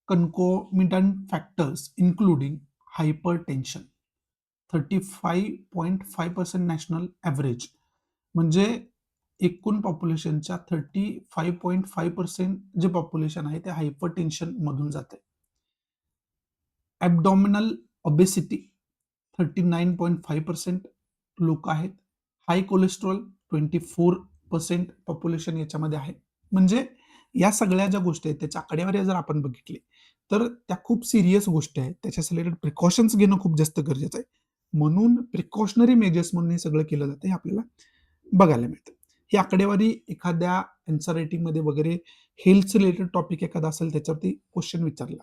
concomitant factors including hypertension 35.5% national average. म्हणजे एकूण पॉप्युलेशनच्या 35.5% जे पॉप्युलेशन आहे ते हायपरटेन्शन मधून जाते. ॲबडॉमिनल ओबेसिटी 39.5% लोक आहेत. हाय कोलेस्ट्रॉल 24% पॉप्युलेशन याच्यामध्ये आहे. म्हणजे या सगळ्या ज्या गोष्टी आहेत त्याच्या आकडेवारी जर आपण बघितली तर त्या खूप सिरियस गोष्टी आहेत. त्याच्या रिलेटेड प्रिकॉशन्स घेणं खूप जास्त गरजेचं आहे. म्हणून प्रिकॉशनरी मेजर्स म्हणून हे सगळं केलं जातं हे आपल्याला बघायला मिळतं. ही आकडेवारी एखाद्या आन्सर रायटिंगमध्ये वगैरे हेल्थ रिलेटेड टॉपिक एखादा असेल त्याच्यावरती क्वेश्चन विचारला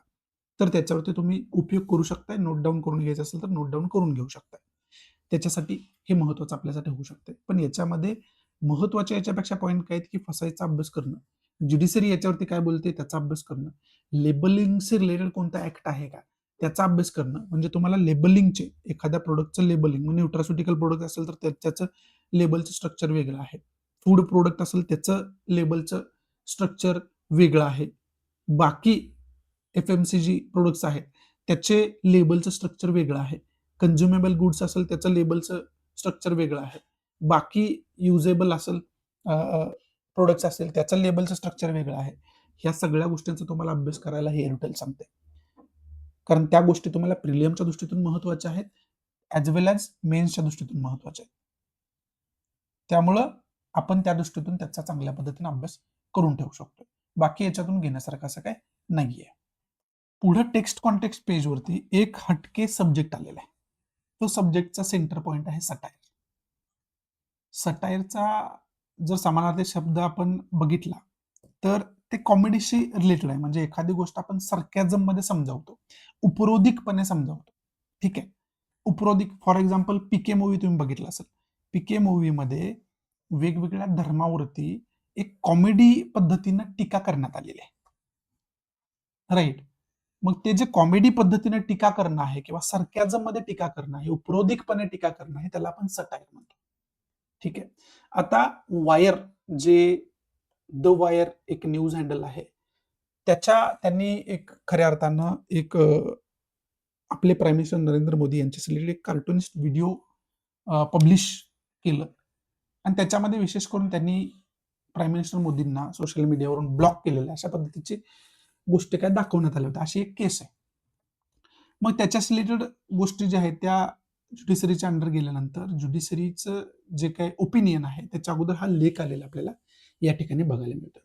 तर त्याच्यावरती तुम्ही उपयोग करू शकताय. नोट डाऊन करून घ्यायचं असेल तर नोट डाऊन करून घेऊ शकताय. त्याच्यासाठी हे महत्वाचं आपल्यासाठी होऊ शकते. पण याच्यामध्ये महत्वाच्या याच्यापेक्षा पॉईंट काय आहेत की फसायचा अभ्यास करणं, ज्युडिशरी याच्यावरती काय बोलते त्याचा अभ्यास करणं, लेबलिंगशी रिलेटेड कोणता ऍक्ट आहे का त्याचा अभ्यास करणं. म्हणजे तुम्हाला लेबलिंगचे एखाद्या प्रोडक्टचं लेबलिंग म्हणजे न्यूट्रास्युटिकल प्रोडक्ट असेल तर त्याचं लेबलचं स्ट्रक्चर वेगळं आहे. फूड प्रोडक्ट असेल त्याचं लेबलचं स्ट्रक्चर वेगळं आहे. बाकी FMCG प्रोडक्ट्स आहेत त्याचे लेबलचं स्ट्रक्चर वेगळं आहे. कन्झ्युमेबल गुड्स असेल त्याचं लेबलचं स्ट्रक्चर वेगळं आहे. बाकी युजेबल असेल प्रोडक्ट्स असेल त्याचं लेबलचं स्ट्रक्चर वेगळं आहे. ह्या सगळ्या गोष्टींचा तुम्हाला अभ्यास करायला हे एअरटेल सांगते. कारण त्या गोष्टी तुम्हाला प्रिलियमच्या दृष्टीतून महत्वाच्या आहेत ॲज वेल ॲज मेन्सच्या दृष्टीतून महत्वाच्या आहेत. त्यामुळं आपण त्या दृष्टीतून त्याचा चांगल्या पद्धतीने अभ्यास करून ठेवू शकतो. बाकी याच्यातून घेण्यासारखं असं काय नाहीये. पुढे टेक्स्ट कॉन्टेक्स्ट पेजवरती एक हटके सब्जेक्ट आलेला आहे. तो सब्जेक्टचा सेंटर पॉइंट आहे सटायर. सटायरचा जर समानार्थी शब्द आपण बघितला तर ते कॉमेडीशी रिलेटेड आहे. म्हणजे एखादी गोष्ट आपण सर्कॅझम मध्ये समजावतो, उपरोधिकपणे समजावतो. ठीक आहे. उपरोधिक फॉर एक्झाम्पल पीके मूवी तुम्ही बघितला असेल. पीके मूवीमध्ये वेगवेगळ्या धर्मावरती एक कॉमेडी पद्धतीनं टीका करण्यात आलेली आहे. राईट. मग ते जे कॉमेडी पद्धतीने टीका करणं आहे किंवा सर्कॅझम मध्ये टीका करणं आहे, उपरोधिकपणे टीका करणं आहे त्याला आपण सटायर म्हणतो. ठीक आहे. आता वायर जे द वायर एक न्यूज हँडल आहे त्यांनी एक खऱ्या अर्थानं एक आपले प्राईम मिनिस्टर नरेंद्र मोदी यांच्याशी रिलेटेड एक कार्टूनिस्ट व्हिडिओ पब्लिश केलं आणि त्याच्यामध्ये विशेष करून त्यांनी प्राईम मिनिस्टर मोदींना सोशल मीडियावरून ब्लॉक केलेल्या अशा पद्धतीची गोष्टी काय दाखवण्यात आल्या होत्या. अशी एक केस आहे. मग त्याच्याशी रिलेटेड गोष्टी ज्या आहेत त्या ज्युडिशरीच्या अंडर गेल्यानंतर ज्युडिशरीचं जे काही ओपिनियन आहे त्याच्या अगोदर हा लेख आलेला आपल्याला या ठिकाणी बघायला मिळतो.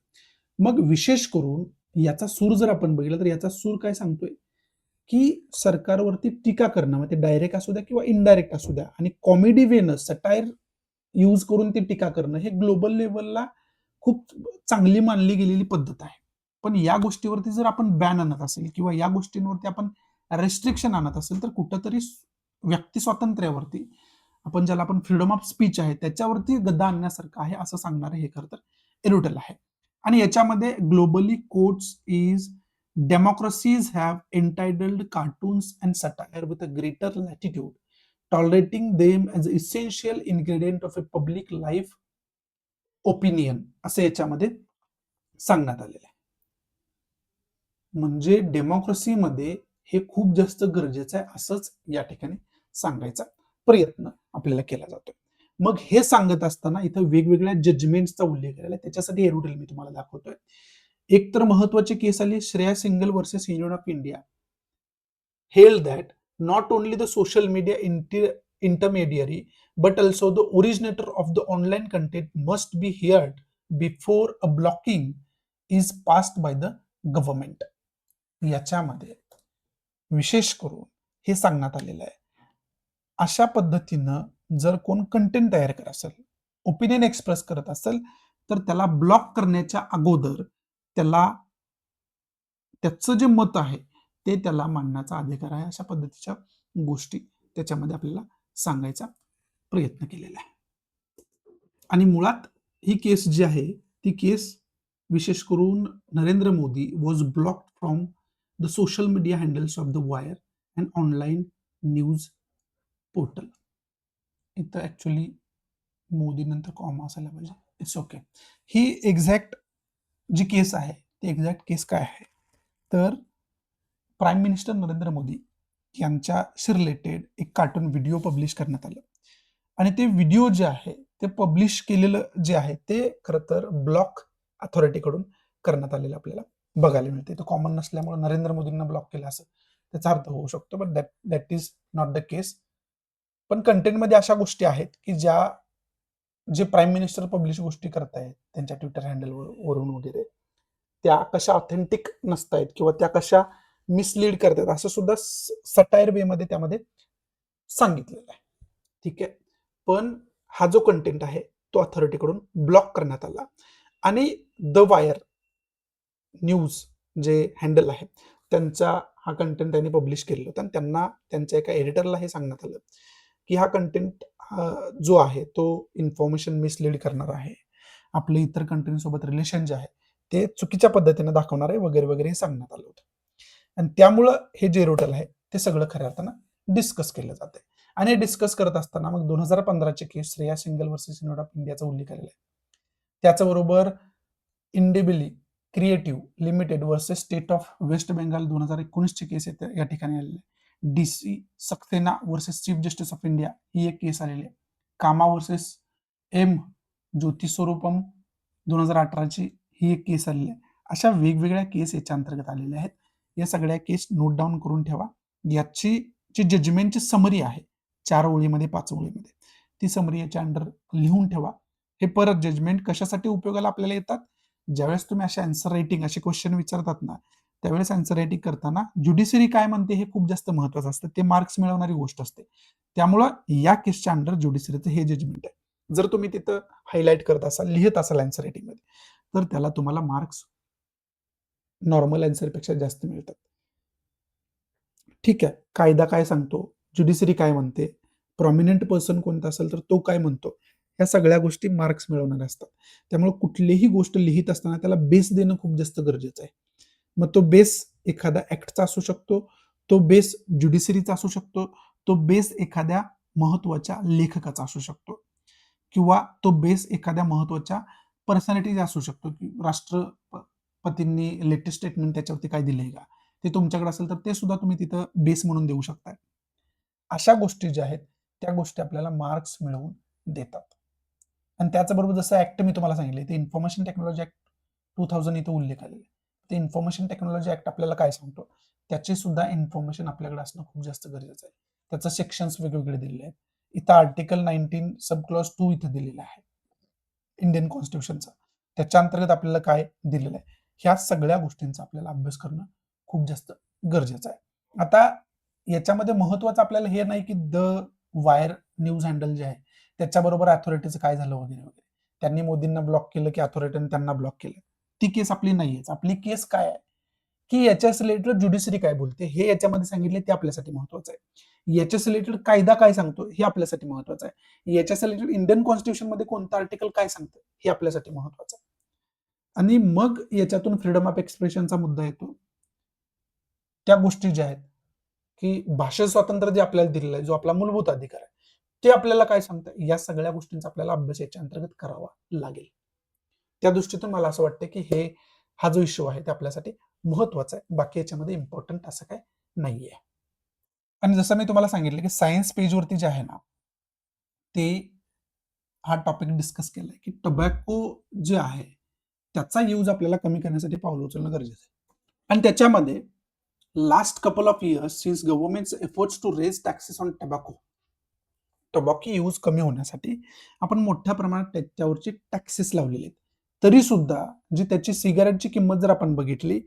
मग विशेष करून याचा सूर जर आपण बघितला तर याचा सूर काय सांगतोय की सरकारवरती टीका करणं, मग ते डायरेक्ट असू द्या किंवा इनडायरेक्ट असू द्या आणि कॉमेडी वेनं सटायर यूज करून ती टीका करणं हे ग्लोबल लेवलला खूप चांगली मानली गेलेली पद्धत आहे. पण या गोष्टीवरती जर आपण बॅन आणत असेल किंवा या गोष्टींवरती आपण रेस्ट्रिक्शन आणत असेल तर कुठंतरी व्यक्ती स्वातंत्र्यावरती आपण ज्याला आपण फ्रीडम ऑफ स्पीच आहे त्याच्यावरती गदा आणण्यासारखं आहे असं सांगणारे हे खरं तर एरोटेल आहे. आणि याच्यामध्ये globally quotes is democracies have entitled cartoons and satire with a greater latitude, tolerating them as essential ingredient of a public life opinion असं याच्यामध्ये सांगण्यात आलेलं आहे. म्हणजे डेमोक्रेसीमध्ये हे खूप जास्त गरजेचं आहे असंच या ठिकाणी सांगायचा प्रयत्न आपल्याला केला जातोय. मग हे सांगत असताना इथं वेगवेगळ्या जजमेंट्सचा उल्लेख केलेला आहे. त्याच्यासाठी हे रुटीन मी तुम्हाला दाखवतोय. एक तर महत्वाची केस आली Shreya Singhal versus union of India. Held that not only the social media intermediary but also the originator of the online content must be heard before a blocking is passed by the government. याच्यामध्ये विशेष करून हे सांगण्यात आलेलं आहे, अशा पद्धतीनं जर कोण कंटेंट तयार करत असेल, ओपिनियन एक्सप्रेस करत असेल, तर त्याला ब्लॉक करण्याच्या अगोदर त्याला त्याचं जे मत आहे ते त्याला मांडण्याचा अधिकार आहे. अशा पद्धतीच्या गोष्टी त्याच्यामध्ये आपल्याला सांगायचा प्रयत्न केलेला आहे. आणि मुळात ही केस जी आहे ती केस विशेष करून Narendra Modi was blocked from the social media handles of the wire and online news portal. इथं ऍक्च्युली मोदी नंतर कॉमा असायला पाहिजे. It's okay. ही एक्झॅक्ट जी केस आहे ती एक्झॅक्ट केस काय आहे तर प्राईम मिनिस्टर नरेंद्र मोदी यांच्याशी रिलेटेड एक कार्टून व्हिडिओ पब्लिश करण्यात आलं आणि ते व्हिडिओ जे आहे ते पब्लिश केलेलं जे आहे ते खरं तर ब्लॉक अथॉरिटीकडून करण्यात आलेलं आपल्याला बघायला मिळते. तो कॉमन नसल्यामुळे नरेंद्र मोदींना ब्लॉक केलं असं त्याचा अर्थ होऊ शकतो, but that is not the case. पण कंटेंटमध्ये अशा गोष्टी आहेत की ज्या जे प्राईम मिनिस्टर पब्लिश गोष्टी करतायत त्यांच्या ट्विटर हँडल वरून वगैरे त्या कशा ऑथेंटिक नसतायत किंवा त्या कशा मिसलीड करतात असं सुद्धा सटायर वे मध्ये त्यामध्ये सांगितलेलं आहे. ठीक आहे. पण हा जो कंटेंट आहे तो अथॉरिटीकडून ब्लॉक करण्यात आला आणि द वायर न्यूज जे हँडल आहे त्यांचा हा कंटेंट त्यांनी पब्लिश केलेला होता आणि त्यांना त्यांच्या एका एडिटरला हे सांगण्यात आलं की हा कंटेंट जो आहे तो इन्फॉर्मेशन मिसलीड करणार आहे, आपले इतर कंटेंट सोबत रिलेशन जे आहे ते चुकीच्या पद्धतीने दाखवणार आहे वगैरे वगैरे हे सांगण्यात आलं होतं. आणि त्यामुळं हे जे रोटल आहे ते सगळं खऱ्या अर्थानं डिस्कस केलं जाते. आणि हे डिस्कस करत असताना मग 2015ची case Shreya Singhal versus union of इंडियाचा उल्लेख आलेला आहे. त्याचबरोबर Indibility creative limited versus state of West Bengal 2019ची केस येते या ठिकाणी आलेली आहे. DC Saxena versus chief justice of India ही एक केस आलेली आहे. कामा वर्सेस एम ज्योती स्वरूपम 2018ची ही एक केस आलेली आहे. अशा वेगवेगळ्या केस याच्या अंतर्गत आलेल्या आहेत. या सगळ्या केस नोट डाऊन करून ठेवा. याची जी जजमेंटची समरी आहे 4 ओळीमध्ये 5 ओळीमध्ये ती समरी याच्या अंडर लिहून ठेवा. हे परत जजमेंट कशासाठी उपयोगाला आपल्याला येतात, ज्यावेळेस तुम्ही अशा आन्सर रायटिंग असे क्वेश्चन विचारतात ना त्यावेळेस आन्सर रायटिंग करताना ज्युडिशरी काय म्हणते हे खूप जास्त महत्वाचं असतं. ते मार्क्स मिळवणारी गोष्ट असते. त्यामुळं या केसच्या अंडर ज्युडिशरीचं हे जजमेंट आहे. जर तुम्ही तिथं हायलाईट करत असाल लिहित असाल आन्सर रायटिंग मध्ये तर त्याला तुम्हाला मार्क्स नॉर्मल आन्सरपेक्षा जास्त मिळतात. ठीक आहे. कायदा काय सांगतो, ज्युडिशरी काय म्हणते, प्रॉमिनंट पर्सन कोणता असेल तर तो काय म्हणतो, या सगळ्या गोष्टी मार्क्स मिळवणाऱ्या असतात. त्यामुळे कुठलीही गोष्ट लिहित असताना त्याला बेस देणं खूप जास्त गरजेचं आहे. मग तो बेस एखादा ऍक्टचा असू शकतो, तो बेस ज्युडिशरीचा असू शकतो, तो बेस एखाद्या महत्वाच्या लेखकाचा असू शकतो किंवा तो बेस एखाद्या महत्वाच्या पर्सनॅलिटीचा असू शकतो की राष्ट्रपतींनी लेटेस्ट स्टेटमेंट त्याच्यावरती काय दिलंय का, ते तुमच्याकडे असेल तर ते सुद्धा तुम्ही तिथं बेस म्हणून देऊ शकता. अशा गोष्टी ज्या आहेत त्या गोष्टी आपल्याला मार्क्स मिळवून देतात. आणि त्याचबरोबर जसं ऍक्ट मी तुम्हाला सांगितले ते इन्फॉर्मेशन टेक्नॉलॉजी ऍक्ट 2000 इथं उल्लेख आलेला आहे. ते इन्फॉर्मेशन टेक्नॉलॉजी ऍक्ट आपल्याला काय सांगतो, त्याची सुद्धा इन्फॉर्मेशन आपल्याकडे असणं खूप जास्त गरजेचं आहे. त्याचं सेक्शन्स वेगवेगळे दिलेले आहेत. इथं आर्टिकल 19 सब क्लॉज 2 इथं दिलेला आहे इंडियन कॉन्स्टिट्यूशनचा. त्याच्या अंतर्गत आपल्याला काय दिलेलं आहे, ह्या सगळ्या गोष्टींचा आपल्याला अभ्यास करणं खूप जास्त गरजेचं आहे. आता याच्यामध्ये महत्वाचं आपल्याला हे नाही की द वायर न्यूज हँडल जे आहे त्याच्याबरोबर अथॉरिटीचं काय झालं वगैरे वगैरे, त्यांनी मोदींना ब्लॉक केलं की अथॉरिटीने त्यांना ब्लॉक केलं, ती केस आपली नाहीयेच. आपली केस काय आहे की याच्या रिलेटेड ज्युडिशरी काय बोलते हे याच्यामध्ये सांगितले ते आपल्यासाठी महत्वाचं आहे. याच्या रिलेटेड कायदा काय सांगतो हे आपल्यासाठी महत्वाचं आहे. याच्या रिलेटेड इंडियन कॉन्स्टिट्यूशन मध्ये कोणतं आर्टिकल काय सांगतं हे आपल्यासाठी महत्वाचं आहे. आणि मग याच्यातून फ्रीडम ऑफ एक्सप्रेशनचा मुद्दा येतो. त्या गोष्टी ज्या आहेत की भाषा स्वातंत्र्य जे आपल्याला दिलेलं आहे, जो आपला मूलभूत अधिकार आहे, ते आपल्याला काय सांगतं, या सगळ्या गोष्टींचा आपल्याला अभ्यास याच्या अंतर्गत करावा लागेल. त्या दृष्टीतून मला असं वाटतं की हा जो इश्यू आहे ते आपल्यासाठी महत्वाचा आहे. बाकी याच्यामध्ये इम्पॉर्टंट असं काय नाहीये. आणि जसं मी तुम्हाला सांगितलं की सायन्स पेजवरती जे आहे ना ते हा टॉपिक डिस्कस केलाय की टोबॅको जे आहे त्याचा यूज आपल्याला कमी करण्यासाठी पावलं उचलणं गरजेचं आहे. आणि त्याच्यामध्ये Last couple of years, since government's efforts to raise taxes on tobacco use कमी होण्यासाठी आपण मोठ्या प्रमाणात त्याच्यावरचे टॅक्सेस लावलेले आहेत. तरी सुद्धा जी त्याची सिगारेटची किंमत जर आपण बघितली,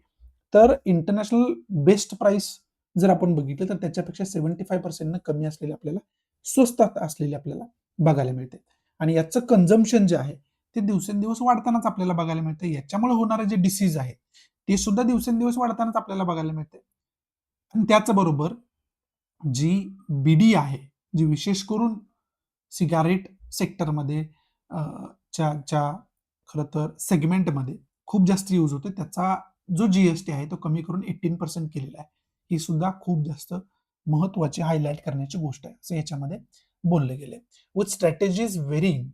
तर इंटरनॅशनल बेस्ट प्राइस जर आपण बघितलं, तर त्याच्यापेक्षा 75% कमी असलेले आपल्याला स्वस्तात असलेले आपल्याला बघायला मिळते. आणि याचं कन्झम्पशन जे आहे, ते दिवसेंदिवस वाढतानाच आपल्याला बघायला मिळतं. याच्यामुळे होणारे जे डिसीज आहे, ते सुद्धा दिवसेंदिवस वाढतानाच आपल्याला बघायला मिळते. आणि त्याचबरोबर जी बीडी आहे, जी विशेष करून सिगारेट सेक्टरमध्ये च्या खरं तर सेगमेंटमध्ये खूप जास्त यूज होते. त्याचा जो जीएसटी आहे तो कमी करून 18% केलेला आहे. ही सुद्धा खूप जास्त महत्वाची हायलाइट करण्याची गोष्ट आहे, असं याच्यामध्ये बोलले गेले. With strategies varying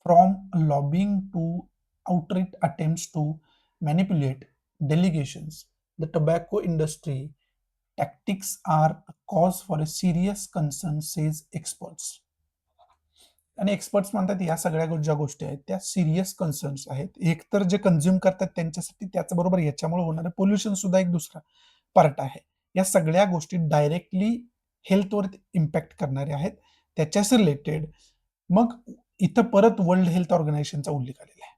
from lobbying to outright attempts to manipulate delegations, the tobacco industry tactics are a cause for a serious concern, says experts. आणि एक्सपर्ट्स म्हणतात या सगळ्या ज्या गोष्टी आहेत त्या सिरियस कन्सर्न्स आहेत. एक तर जे कन्झ्युम करतात त्यांच्यासाठी, त्याचबरोबर याच्यामुळे होणारं पोल्युशन सुद्धा एक दुसरा पार्ट आहे. या सगळ्या गोष्टी डायरेक्टली हेल्थवर इम्पॅक्ट करणाऱ्या आहेत. त्याच्याच रिलेटेड मग इथं परत वर्ल्ड हेल्थ ऑर्गनायझेशनचा उल्लेख आलेला आहे.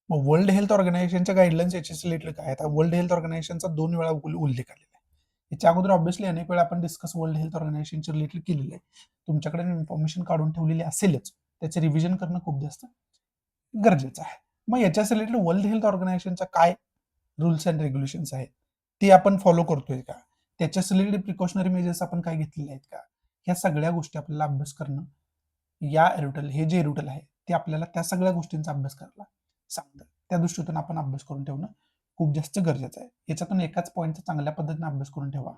मग वर्ल्ड हेल्थ ऑर्गनायझेशनच्या गाईडलाईन्स याच्याशी रिलेटेड काय? आता वर्ल्ड हेल्थ ऑर्गनायझेशनचा 2 वेळा उल्लेख आलेला आहे. याच्या अगोदर ऑब्व्हियसली अनेक वेळा आपण डिस्कस वर्ल्ड हेल्थ ऑर्गनायझेशनच्या रिलेटेड केलेलं आहे. तुमच्याकडे इन्फॉर्मेशन काढून ठेवलेली असेलच, त्याचे रिव्हिजन करणं खूप जास्त गरजेचं आहे. मग याच्याशी रिलेटेड वर्ल्ड हेल्थ ऑर्गनायझेशनच्या काय रूल्स अँड रेग्युलेशन्स आहेत, ते आपण फॉलो करतोय का? त्याच्याशी रिलेटेड प्रिकॉशनरी मेजर्स आपण काय घेतलेले आहेत का? ह्या सगळ्या गोष्टी आपल्याला अभ्यास करणं, या एरुटल हे जे एरुटल आहे ते आपल्याला त्या सगळ्या गोष्टींचा अभ्यास करायला सांगतं. त्या दृष्टीतून आपण अभ्यास करून ठेवणं खूप जास्त गरजेचं आहे. याच्यातून एकाच पॉईंटचा चांगल्या पद्धतीने अभ्यास करून ठेवा.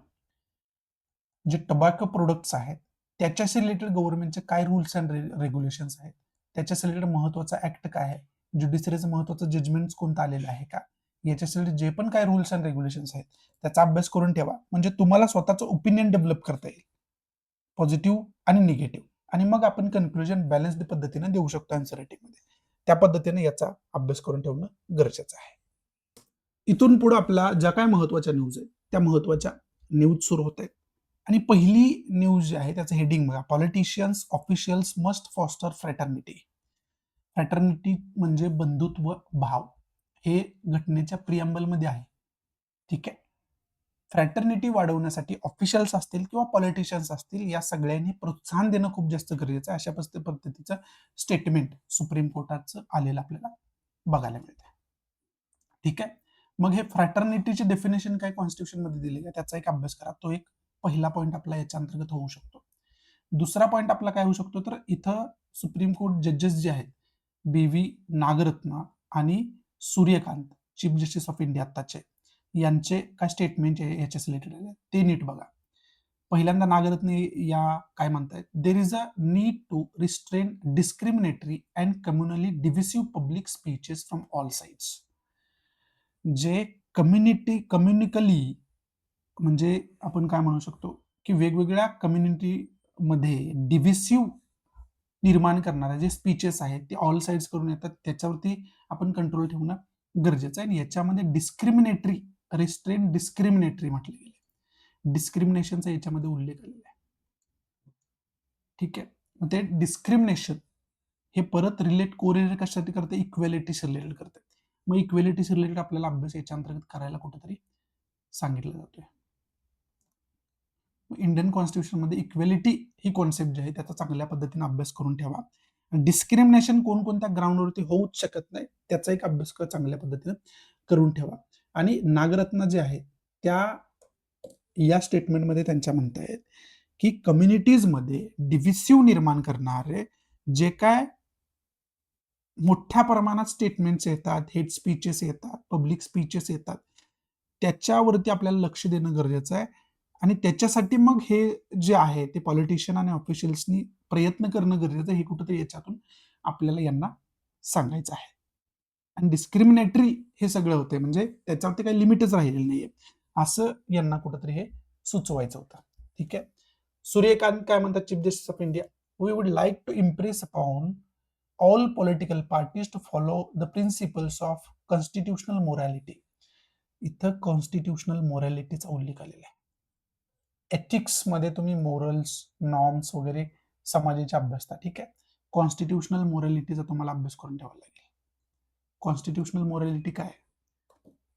जे टोबॅको प्रोडक्ट्स आहेत त्याच्याशी रिलेटेड गव्हर्नमेंटचे काय रूल्स अँड रेग्युलेशन्स आहेत, त्याच्याशी रिलेटेड महत्वाचा ऍक्ट काय आहे, ज्युडिशरीचं महत्वाचं जजमेंट कोणतं आलेलं आहे का, याच्याशी रिलेटेड जे पण काय रूल्स अँड रेग्युलेशन्स आहेत त्याचा अभ्यास करून ठेवा. म्हणजे तुम्हाला स्वतःचं ओपिनियन डेव्हलप करता येईल, पॉझिटिव्ह आणि निगेटिव्ह. आणि मग आपण कन्क्लुजन बॅलन्स्ड पद्धतीने देऊ शकतो आन्सर रायटिंगमध्ये. त्या पद्धतीने याचा अभ्यास करून ठेवणं गरजेचं आहे. इथून पुढे आपला ज्या काय महत्वाच्या न्यूज आहेत त्या महत्वाच्या न्यूज सुरू होत आहेत. आणि पहिली न्यूज जी आहे त्याचं हेडिंग बघा, politicians officials must foster fraternity. Fraternity म्हणजे बंधुत्व भाव, हे घटनेच्या प्रिअम्बलमध्ये आहे. ठीक आहे. फ्रॅटर्निटी वाढवण्यासाठी ऑफिशियल्स असतील किंवा पॉलिटिशियन्स असतील, या सगळ्यांनी प्रोत्साहन देणं खूप जास्त गरजेचं आहे. अशा पद्धतीचं स्टेटमेंट सुप्रीम कोर्टाचं आलेलं आपल्याला बघायला मिळतं. ठीक आहे. मग हे फ्रॅटर्निटीची डेफिनेशन काय कॉन्स्टिट्यूशन मध्ये दिली आहे त्याचा एक अभ्यास करा. तो एक पहिला पॉईंट आपला याच्या अंतर्गत होऊ शकतो. दुसरा पॉईंट आपला काय होऊ शकतो, तर इथं सुप्रीम कोर्ट जजेस जे आहेत बी.व्ही. नागरत्न आणि Suryakant, chief justice of India आत्ताचे, यांचे काय स्टेटमेंट याच्या रिलेटेड आहे ते नीट बघा. पहिल्यांदा नागरत्न या काय म्हणतायत, there is a need to restrain discriminatory and communally divisive public speeches from all sides. जे कम्युनिकली म्हणजे आपण काय म्हणू शकतो की वेगवेगळ्या कम्युनिटीमध्ये डिव्हिसिव्ह निर्माण करणारे जे स्पीचेस आहेत ते ऑल साइड्स करून येतात, त्याच्यावरती आपण कंट्रोल ठेवणं गरजेचं आहे. आणि याच्यामध्ये डिस्क्रिमिनेटरी, रिस्ट्रेन डिस्क्रिमिनेटरी म्हटलं गेलं, डिस्क्रिमिनेशनचा याच्यामध्ये उल्लेख आलेला आहे. ठीक आहे. मग ते डिस्क्रिमिनेशन हे परत कोरिलेट कशासाठी करते, इक्वेलिटीशी रिलेटेड करते. मग इक्वेलिटीशी रिलेटेड आपल्याला अभ्यास याच्या अंतर्गत करायला कुठेतरी सांगितलं जातोय. इंडियन कॉन्स्टिट्यूशनमध्ये इक्वेलिटी ही कॉन्सेप्ट जी आहे त्याचा चांगल्या पद्धतीने अभ्यास करून ठेवा. डिस्क्रिमिनेशन कोणकोणत्या ग्राउंडवरती होऊच शकत नाही त्याचा एक अभ्यास चांगल्या पद्धतीने करून ठेवा. आणि नागरत्न जे आहे त्या या स्टेटमेंटमध्ये त्यांच्या म्हणतायत की कम्युनिटीजमध्ये डिव्हिसिव्ह निर्माण करणारे जे काय मोठ्या प्रमाणात स्टेटमेंट्स येतात, हेड स्पीचेस येतात, पब्लिक स्पीचेस येतात, त्याच्यावरती आपल्याला लक्ष देणं गरजेचं आहे. आणि त्याच्यासाठी मग हे जे आहे ते पॉलिटिशियन आणि ऑफिशियल्सनी प्रयत्न करणं गरजेचं आहे, हे कुठेतरी याच्यातून आपल्याला यांना सांगायचं आहे. आणि डिस्क्रिमिनेटरी हे सगळं होते म्हणजे त्याच्यावरती काही लिमिटच राहिलेलं नाहीये, असं यांना कुठेतरी हे सुचवायचं होतं. ठीक आहे. सूर्यकांत काय म्हणतात, chief justice of India, we would like to impress upon all political parties to follow the principles of constitutional morality. इथं कॉन्स्टिट्युशनल मोरॅलिटीचा उल्लेख आलेला आहे. एथिक्समध्ये तुम्ही मोरल्स, नॉर्म्स वगैरे समाजाचे अभ्यासता, ठीक आहे. कॉन्स्टिट्युशनल मोरॅलिटीचा तुम्हाला अभ्यास करून ठेवावा लागेल. कॉन्स्टिट्युशनल मोरॅलिटी काय?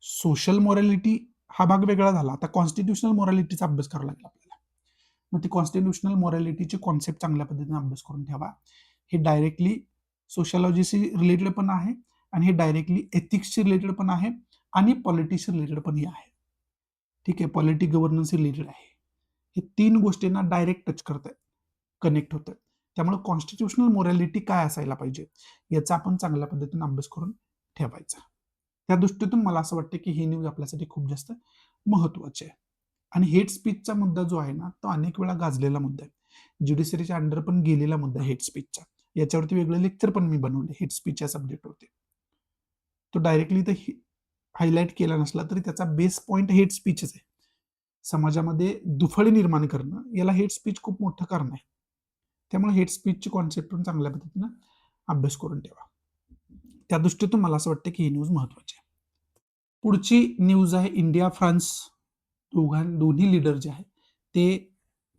सोशल मोरॅलिटी हा भाग वेगळा झाला. आता कॉन्स्टिट्युशनल मोरॅलिटीचा अभ्यास करावा लागेल आपल्याला. मग ती कॉन्स्टिट्युशनल मोरॅलिटीची कॉन्सेप्ट चांगल्या पद्धतीने अभ्यास करून ठेवा. हे डायरेक्टली सोशलॉजीशी रिलेटेड पण आहे आणि हे डायरेक्टली एथिक्सशी रिलेटेड पण आहे आणि पॉलिटिक्सशी रिलेटेड पण हे आहे. ठीक आहे, पॉलिटिक गव्हर्नन्स रिलेटेड आहे. हे तीन गोष्टींना डायरेक्ट टच करत आहेत, कनेक्ट होत आहेत. त्यामुळे कॉन्स्टिट्युशनल मोरॅलिटी काय असायला पाहिजे याचा आपण चांगल्या पद्धतीने अभ्यास करून ठेवायचा. त्या दृष्टीतून मला असं वाटतं की ही न्यूज आपल्यासाठी खूप जास्त महत्वाची आहे. आणि हेट स्पीचचा मुद्दा जो आहे ना, तो अनेक वेळा गाजलेला मुद्दा आहे. ज्युडिशरीच्या अंडर पण गेलेला मुद्दा हेट स्पीचचा. याच्यावरती वेगळं लेक्चर पण मी बनवले हेट स्पीच या सब्जेक्टवरती. तो डायरेक्टली तर हायलाईट केला नसला तरी त्याचा बेस पॉइंट हेट स्पीचच आहे. समाजामध्ये दुफळी निर्माण करणं याला हेट स्पीच खूप मोठं कारण आहे. त्यामुळे हेट स्पीचची कॉन्सेप्ट पण चांगल्या पद्धतीनं अभ्यास करून ठेवा. त्या दृष्टीतून मला असं वाटतं की ही न्यूज महत्वाची आहे. पुढची न्यूज आहे इंडिया फ्रान्स दोन्ही लीडर जे आहेत ते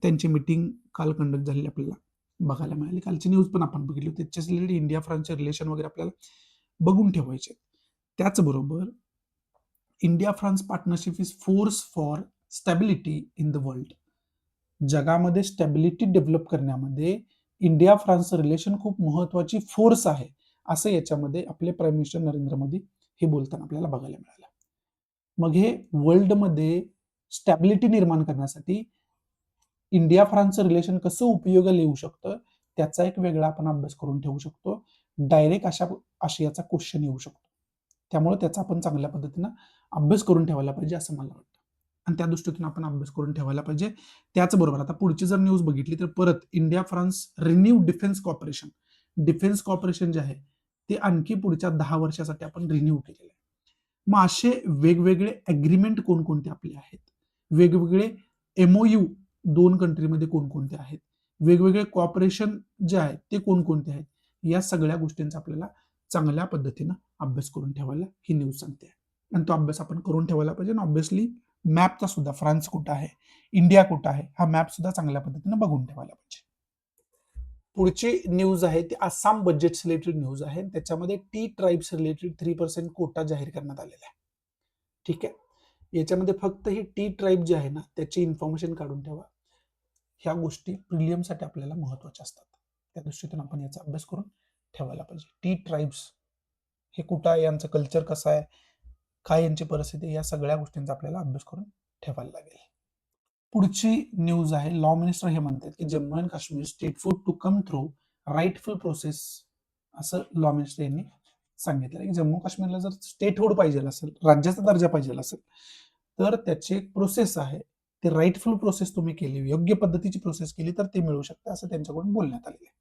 त्यांची मीटिंग काल कंडक्ट झालेली आपल्याला बघायला मिळाली. कालची न्यूज पण आपण बघितली होती. त्याच्याच रिलेटेड इंडिया फ्रान्सचे रिलेशन वगैरे आपल्याला बघून ठेवायचे. त्याचबरोबर India France partnership is force for stability in the world. जगामध्ये स्टॅबिलिटी डेव्हलप करण्यामध्ये इंडिया फ्रान्स रिलेशन खूप महत्वाची फोर्स आहे, असं याच्यामध्ये आपले प्राईम मिनिस्टर नरेंद्र मोदी हे बोलताना आपल्याला बघायला मिळालं. मग हे वर्ल्डमध्ये स्टॅबिलिटी निर्माण करण्यासाठी इंडिया फ्रान्सचं रिलेशन कसं उपयोगाला येऊ शकतं त्याचा एक वेगळा आपण अभ्यास करून ठेवू शकतो. डायरेक्ट अशा आशयाचा क्वेश्चन येऊ शकतो. त्यामुळे त्याचा आपण चांगल्या पद्धतीनं अभ्यास करून ठेवायला पाहिजे असं मला वाटतं. आणि त्या दृष्टीतून आपण अभ्यास करून ठेवायला पाहिजे. त्याचबरोबर आता पुढची जर न्यूज बघितली तर परत India France renew defence corporation. Defence corporation जे आहे ते आणखी पुढच्या 10 वर्षासाठी आपण रिन्यू केलेलं आहे. मग असे वेगवेगळे अग्रीमेंट कोणकोणते आपले आहेत, वेगवेगळे एमओयू दोन कंट्रीमध्ये कोणकोणते आहेत, वेगवेगळे कॉर्पोरेशन जे आहेत ते कोणकोणते आहेत, या सगळ्या गोष्टींचा आपल्याला चांगल्या पद्धतीनं अभ्यास करून ठेवायला ही न्यूज सांगते. आणि तो अभ्यास आपण करून ठेवायला पाहिजे. आणि ऑब्व्हियसली मॅपचा सुद्धा फ्रान्स कुठं आहे, इंडिया कुठं आहे, हा मॅप सुद्धा चांगल्या पद्धतीनं बघून ठेवायला पाहिजे. पुढची न्यूज आहे ती आसाम बजेट रिलेटेड न्यूज आहे. त्याच्यामध्ये टी ट्राईब्स रिलेटेड 3% कोटा जाहीर करण्यात आलेला आहे. ठीक आहे, याच्यामध्ये फक्त ही टी ट्राईब जे आहे ना त्याची इन्फॉर्मेशन काढून ठेवा. ह्या गोष्टी प्रिलियमसाठी आपल्याला महत्वाच्या असतात. त्या दृष्टीतून आपण याचा अभ्यास करून ठेवायला पाहिजे. टी ट्राईब्स हे कुठं आहे, यांचं कल्चर कसं आहे, काय यांची परिस्थिती, या सगळ्या गोष्टींचा आपल्याला अभ्यास करून ठेवायला लागेल. पुढची न्यूज आहे, लॉ मिनिस्टर हे म्हणतात की Jammu and Kashmir state food to come through rightful process, असं लॉ मिनिस्टर यांनी सांगितलं की जम्मू काश्मीरला जर स्टेटहूड पाहिजे असेल, राज्याचा दर्जा पाहिजे असेल, तर त्याची एक प्रोसेस आहे, ते राईटफुल प्रोसेस तुम्ही केली, योग्य पद्धतीची प्रोसेस केली तर ते मिळू शकते असं त्यांच्याकडून बोलण्यात आलेलं आहे.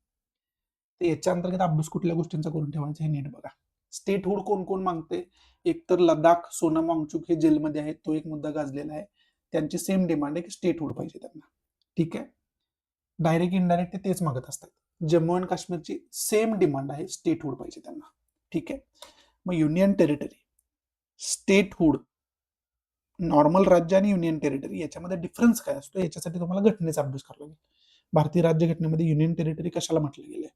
तर याच्या अंतर्गत अभ्यास कुठल्या गोष्टींचा करून ठेवायचा हे नीट बघा. स्टेटहूड कोण कोण मागते, एकतर लडाख, सोनम वांगचुक हे जेलमध्ये आहेत, तो एक मुद्दा गाजलेला आहे. त्यांची सेम डिमांड आहे की स्टेटहूड पाहिजे त्यांना. ठीक आहे, डायरेक्ट इनडायरेक्ट ते तेच मागत असतात. जम्मू अँड काश्मीरची सेम डिमांड आहे, स्टेटहूड पाहिजे त्यांना. ठीक आहे, मग युनियन टेरिटरी, स्टेटहूड, नॉर्मल राज्य आणि युनियन टेरिटरी याच्यामध्ये डिफरन्स काय असतो याच्यासाठी तुम्हाला घटनेचा अभ्यास करावा लागेल. भारतीय राज्यघटनेमध्ये युनियन टेरिटरी कशाला म्हटलं गेलंय,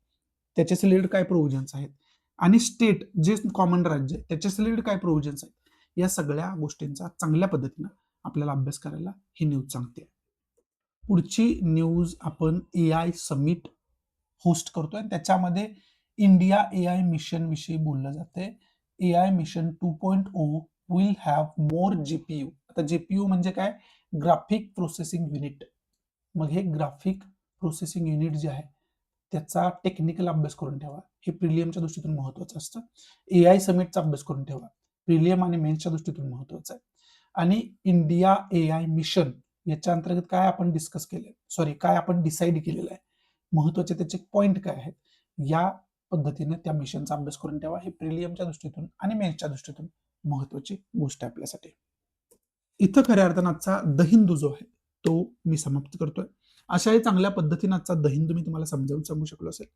त्याचे रिलेटेड काय प्रोव्हिजन्स आहेत, आणि स्टेट जे कॉमन राज्य आहे त्याचे रिलेटेड काय प्रोव्हिजन्स आहेत, या सगळ्या गोष्टींचा चांगल्या पद्धतीनं आपल्याला अभ्यास करायला ही न्यूज सांगते. पुढची न्यूज आपण AI समिट होस्ट करतोय आणि त्याच्यामध्ये इंडिया AI मिशन विषयी बोललं जाते. AI mission 2.0 will have more GPU. आता GPU म्हणजे काय, ग्राफिक प्रोसेसिंग युनिट. मग हे ग्राफिक प्रोसेसिंग युनिट जे आहे त्याचा टेक्निकल अभ्यास करून ठेवा. हे प्रिलियमच्या दृष्टीतून महत्वाचं असतं. AI समिटचा अभ्यास करून ठेवा, प्रिलियम आणि मेन्सच्या दृष्टीतून महत्वाचं आहे. आणि इंडिया AI मिशन याच्या अंतर्गत काय आपण डिस्कस केले, काय आपण डिसाईड केलेलं आहे, महत्वाचे त्याचे पॉइंट काय आहेत, या पद्धतीने त्या मिशनचा अभ्यास करून ठेवा. हे प्रिलियमच्या दृष्टीतून आणि मेन्सच्या दृष्टीतून महत्वाची गोष्ट आहे आपल्यासाठी. इथं खऱ्या अर्थानं आजचा द हिंदू जो आहे तो मी समाप्त करतोय. अशाही चांगल्या पद्धतीने आजचा द हिंदू मी तुम्हाला समजावून सांगू शकलो असेल.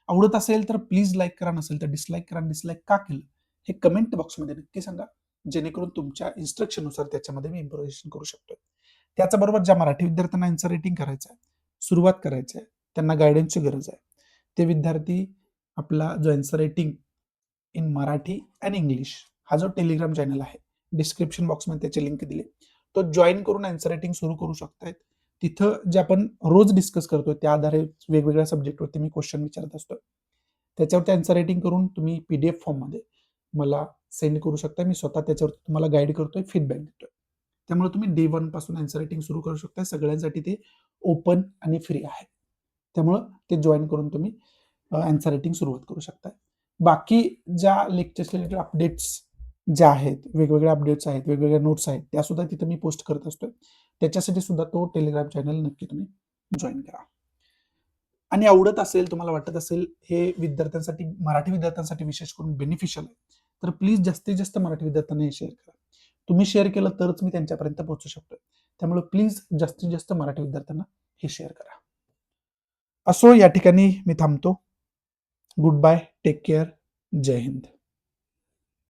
आवडत असेल तर प्लीज लाईक करा, नसेल तर डिसलाईक करा. डिसलाईक का केलं हे कमेंट बॉक्समध्ये नक्की सांगा. जेणेकरून तुमच्या इन्स्ट्रक्शननुसार त्याच्यामध्ये मी इम्प्रोव्हायझेशन करू शकतो. त्याचबरोबर ज्या मराठी विद्यार्थ्यांना आन्सर रायटिंग करायचं आहे, सुरुवात करायची आहे, त्यांना गायडन्सची गरज आहे, ते विद्यार्थी आपला जो answer writing in Marathi and English हा जो टेलिग्राम चॅनल आहे, डिस्क्रिप्शन बॉक्समध्ये त्याची लिंक दिली, तो जॉईन करून आन्सर रायटिंग सुरू करू शकतायत. तिथं जे आपण रोज डिस्कस करतोय त्या आधारे वेगवेगळ्या सब्जेक्टवरती मी क्वेश्चन विचारत असतो. त्याच्यावरती आन्सर रायटिंग करून तुम्ही PDF फॉर्ममध्ये मला सेंड करू शकता. मी स्वतः त्याच्यावरती तुम्हाला गाईड करतोय, फीडबॅक देतोय. त्यामुळे तुम्ही डे 1 पासून आन्सर रायटिंग सुरू करू शकता. सगळ्यांसाठी ते ओपन आणि फ्री आहे. त्यामुळं ते जॉईन करून तुम्ही आन्सर रायटिंग सुरुवात करू शकता. बाकी ज्या लेक्चर्स रिलेटेड अपडेट्स ज्या आहेत, वेगवेगळ्या अपडेट्स आहेत, वेगवेगळ्या नोट्स आहेत, त्या सुद्धा तिथे मी पोस्ट करत असतो. त्याच्यासाठी सुद्धा तो टेलिग्राम चॅनल नक्की तुम्ही जॉईन करा. आणि आवडत असेल, तुम्हाला वाटत असेल हे विद्यार्थ्यांसाठी, मराठी विद्यार्थ्यांसाठी विशेष करून बेनिफिशियल आहे, तर प्लीज जास्तीत जास्त मराठी विद्यार्थ्यांना हे शेअर करा. तुम्ही शेअर केलं तरच मी त्यांच्यापर्यंत पोहोचू शकतो. त्यामुळे प्लीज जास्तीत जास्त मराठी विद्यार्थ्यांना हे शेअर करा. असो, या ठिकाणी मी थांबतो. गुड बाय, टेक केअर, जय हिंद.